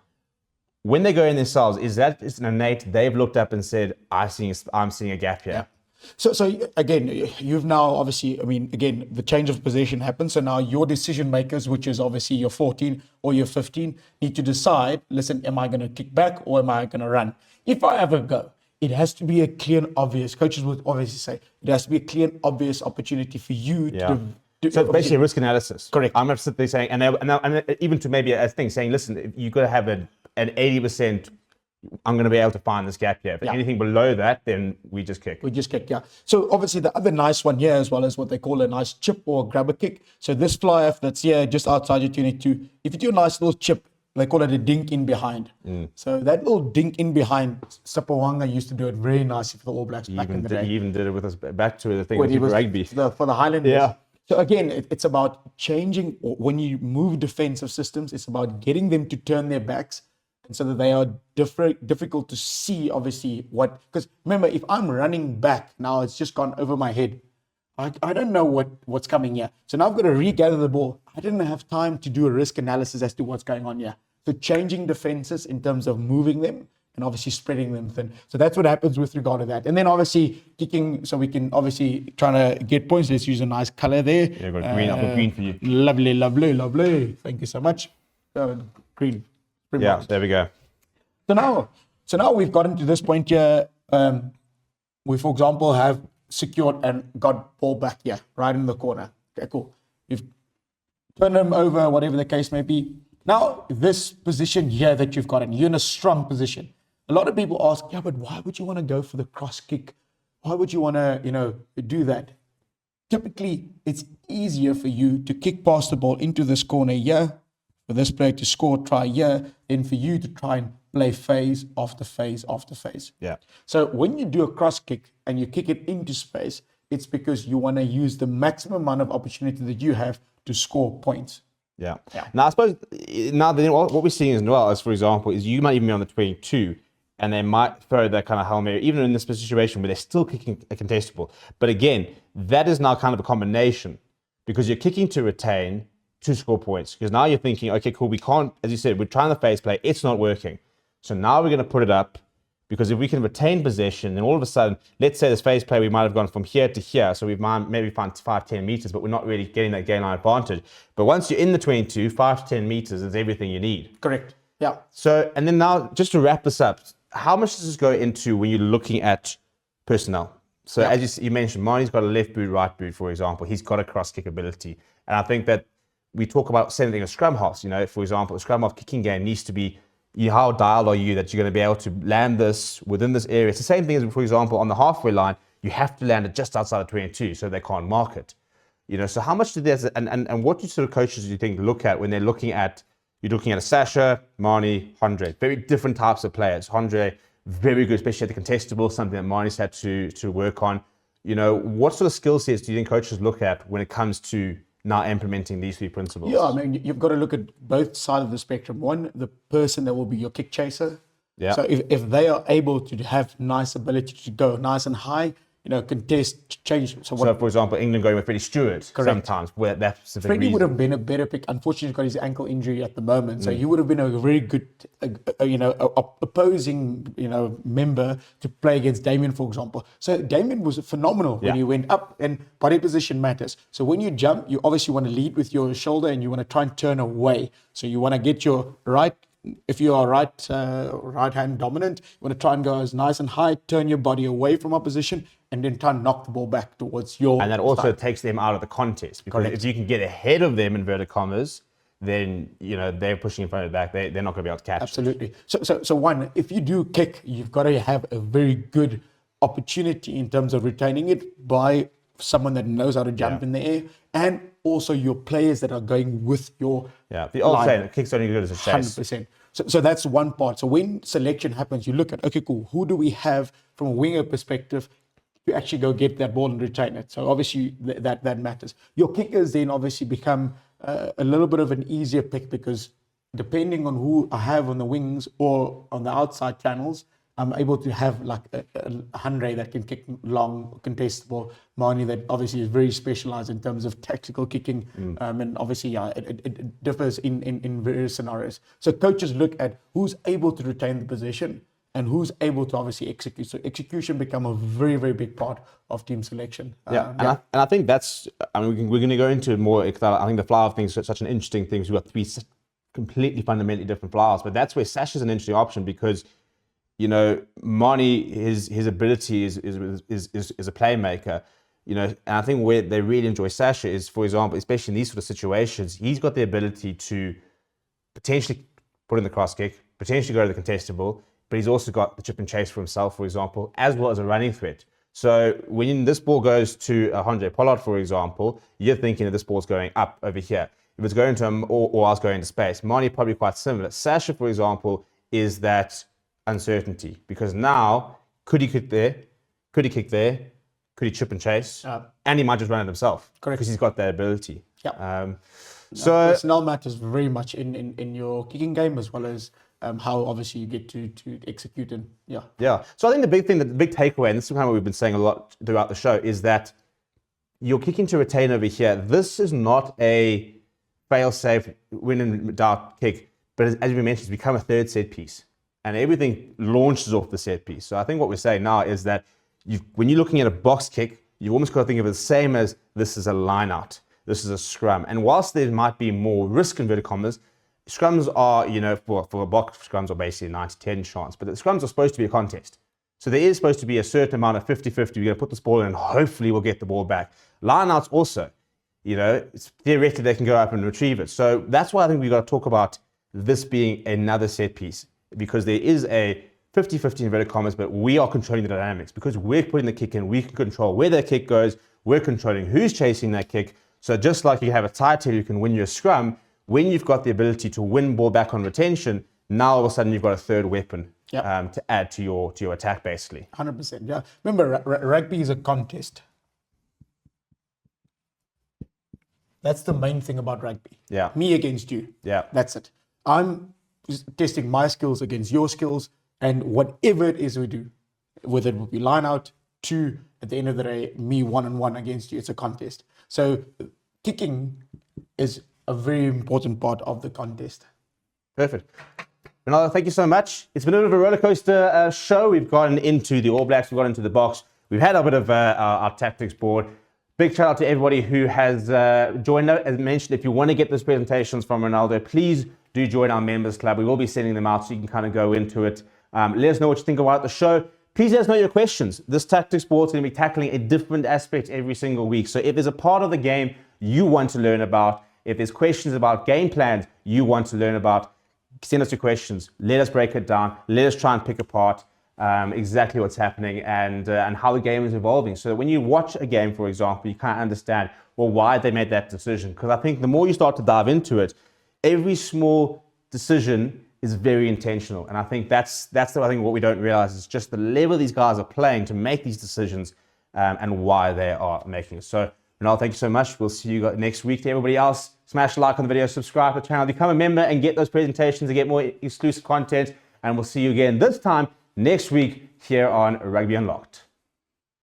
When they go in themselves, is that just an innate, they've looked up and said, I'm seeing a gap here. Yeah. So again, you've now obviously, I mean, again, the change of position happens. So now your decision makers, which is obviously your 14 or your 15, need to decide, listen, am I going to kick back or am I going to run? If I ever go, it has to be a clear and obvious, coaches would obviously say, it has to be a clear and obvious opportunity for you to so it's basically risk analysis. Correct. I'm simply saying, and even to maybe a thing saying, listen, you've got to have an 80%. I'm going to be able to find this gap here. If anything below that, then we just kick. Yeah. So obviously the other nice one here as well is what they call a nice chip or grabber kick. So this fly off that's here just outside your 22, if you do a nice little chip, they call it a dink in behind. So that little dink in behind, Sapawanga used to do it very nicely for the All Blacks back in the day. He even did it with us back to the thing with rugby. For the Highlanders. Yeah. So again, it's about changing, when you move defensive systems, it's about getting them to turn their backs and so that they are difficult to see, obviously, because remember, if I'm running back, now it's just gone over my head. I don't know what's coming here. So now I've got to regather the ball. I didn't have time to do a risk analysis as to what's going on here. So changing defenses in terms of moving them and obviously spreading them thin. So that's what happens with regard to that. And then obviously kicking, so we can obviously trying to get points. Let's use a nice color there. Yeah, got green, up green for you. Lovely. Thank you so much. Green. Yeah, there we go. So now we've gotten to this point here. We, for example, have secured and got ball back here, right in the corner. Okay, cool. You've turned them over, whatever the case may be. Now, this position here that you've got in, you're in a strong position. A lot of people ask, yeah, but why would you want to go for the cross kick? Why would you want to, do that? Typically, it's easier for you to kick past the ball into this corner here, for this player to score try here, than for you to try and play phase after phase after phase. Yeah. So when you do a cross kick and you kick it into space, it's because you want to use the maximum amount of opportunity that you have to score points. Yeah. Now, I suppose, what we're seeing as well as, for example, is you might even be on the 22 and they might throw that kind of Hail Mary, even in this situation where they're still kicking a contestable. But again, that is now kind of a combination because you're kicking to retain, to score points. Because now you're thinking, okay, cool, we can't, as you said, we're trying the phase play, it's not working. So now we're going to put it up because if we can retain possession, then all of a sudden, let's say this phase play, we might have gone from here to here. So we might maybe find 5-10 meters, but we're not really getting that gain line advantage. But once you're in the 22, 5-10 meters is everything you need. Correct. Yeah. So, and then now, just to wrap this up, how much does this go into when you're looking at personnel? So as you mentioned, Marnie's got a left boot, right boot, for example. He's got a cross kick ability. And I think that we talk about sending a scrum half. For example, a scrum half kicking game needs to be, how dialed are you that you're going to be able to land this within this area? It's the same thing as, for example, on the halfway line, you have to land it just outside of 22 so they can't mark it. So how much do this, and what do sort of coaches do you think look at when they're looking at, you're looking at a Sasha, Marnie, Andre, very different types of players. Andre, very good, especially at the contestable, something that Marnie's had to work on. What sort of skill sets do you think coaches look at when it comes to now implementing these three principles? Yeah, I mean, you've got to look at both sides of the spectrum. One, the person that will be your kick chaser. Yeah. So if they are able to have nice ability to go nice and high, contest, change. So for example, England going with Freddie Stewart sometimes, where that specific Freddie reason. would have been a better pick. Unfortunately, he's got his ankle injury at the moment. So he would have been a very good, opposing, member to play against Damien, for example. So Damien was phenomenal when he went up, and body position matters. So when you jump, you obviously want to lead with your shoulder and you want to try and turn away. So you want to get your right. If you are right hand dominant, you want to try and go as nice and high, turn your body away from opposition, and then try and knock the ball back towards your. And that also takes them out of the contest because if you can get ahead of them, inverted commas, then they're pushing in front of the back. They're not going to be able to catch. Absolutely. So one, if you do kick, you've got to have a very good opportunity in terms of retaining it by someone that knows how to jump in the air, and also your players that are going with your. Yeah, the old saying, kick's only good as a chase. 100%. So that's one part. So when selection happens, you look at, okay, cool, who do we have from a winger perspective to actually go get that ball and retain it? So obviously that matters. Your kickers then obviously become a little bit of an easier pick because depending on who I have on the wings or on the outside channels, I'm able to have like a Andre that can kick long, contestable, Mani that obviously is very specialized in terms of tactical kicking. And obviously, yeah, it differs in various scenarios. So coaches look at who's able to retain the possession and who's able to obviously execute. So execution become a very, very big part of team selection. And I think that's, I mean, we're going to go into it more. I think the flower thing is such an interesting thing. We've got three completely fundamentally different flowers, but that's where Sash is an interesting option because, you know, Mani, his ability is a playmaker, you know, and I think where they really enjoy Sasha is, for example, especially in these sort of situations, he's got the ability to potentially put in the cross kick, potentially go to the contestable, but he's also got the chip and chase for himself, for example, as well as a running threat. So when this ball goes to Andre Pollard, for example, you're thinking that this ball's going up over here. If it's going to him or else going to space, Mani probably quite similar. Sasha, for example, is that uncertainty because now could he kick there? Could he kick there? Could he chip and chase? And he might just run it himself because he's got that ability. Yeah. So personnel matters very much in your kicking game as well as how obviously you get to execute and yeah. So I think the big takeaway, and this is kind of what we've been saying a lot throughout the show, is that you're kicking to retain over here. This is not a fail-safe, win and doubt kick, but as we mentioned, it's become a third set piece. And everything launches off the set piece. So I think what we're saying now is that when you're looking at a box kick, you've almost got to think of it the same as this is a line out. This is a scrum. And whilst there might be more risk, inverted commas, scrums are, you know, for a box, scrums are basically 90-10 chance. But the scrums are supposed to be a contest. So there is supposed to be a certain amount of 50-50. We're going to put this ball in and hopefully we'll get the ball back. Line outs also, you know, it's theoretically they can go up and retrieve it. So that's why I think we've got to talk about this being another set piece. Because there is a 50-50 inverted commas, but we are controlling the dynamics. Because we're putting the kick in, we can control where that kick goes, we're controlling who's chasing that kick. So just like you have a tight tail, you can win your scrum, when you've got the ability to win ball back on retention, now all of a sudden you've got a third weapon to add to your attack, basically. 100%, yeah. Remember, rugby is a contest. That's the main thing about rugby. Yeah. Me against you. Yeah. That's it. I'm testing my skills against your skills, and whatever it is we do, whether it will be line out, to at the end of the day, me one-on-one against you, it's a contest. So kicking is a very important part of the contest. Perfect. Renaldo, thank you so much. It's been a bit of a roller coaster show. We've gotten into the All Blacks, we've got into the box. We've had a bit of our tactics board. Big shout out to everybody who has joined. As mentioned, if you want to get those presentations from Renaldo, please do join our members club. We will be sending them out so you can kind of go into it. Let us know what you think about the show. Please let us know your questions. This tactics board is going to be tackling a different aspect every single week. So if there's a part of the game you want to learn about, if there's questions about game plans you want to learn about, send us your questions. Let us break it down. Let us try and pick apart exactly what's happening and how the game is evolving. So that when you watch a game, for example, you can't understand, well, why they made that decision. Because I think the more you start to dive into it, every small decision is very intentional. And I think that's what we don't realize is just the level these guys are playing to make these decisions and why they are making it. So, Renaldo, thank you so much. We'll see you next week. To everybody else, smash a like on the video, subscribe to the channel, become a member and get those presentations and get more exclusive content. And we'll see you again this time next week here on Rugby Unlocked.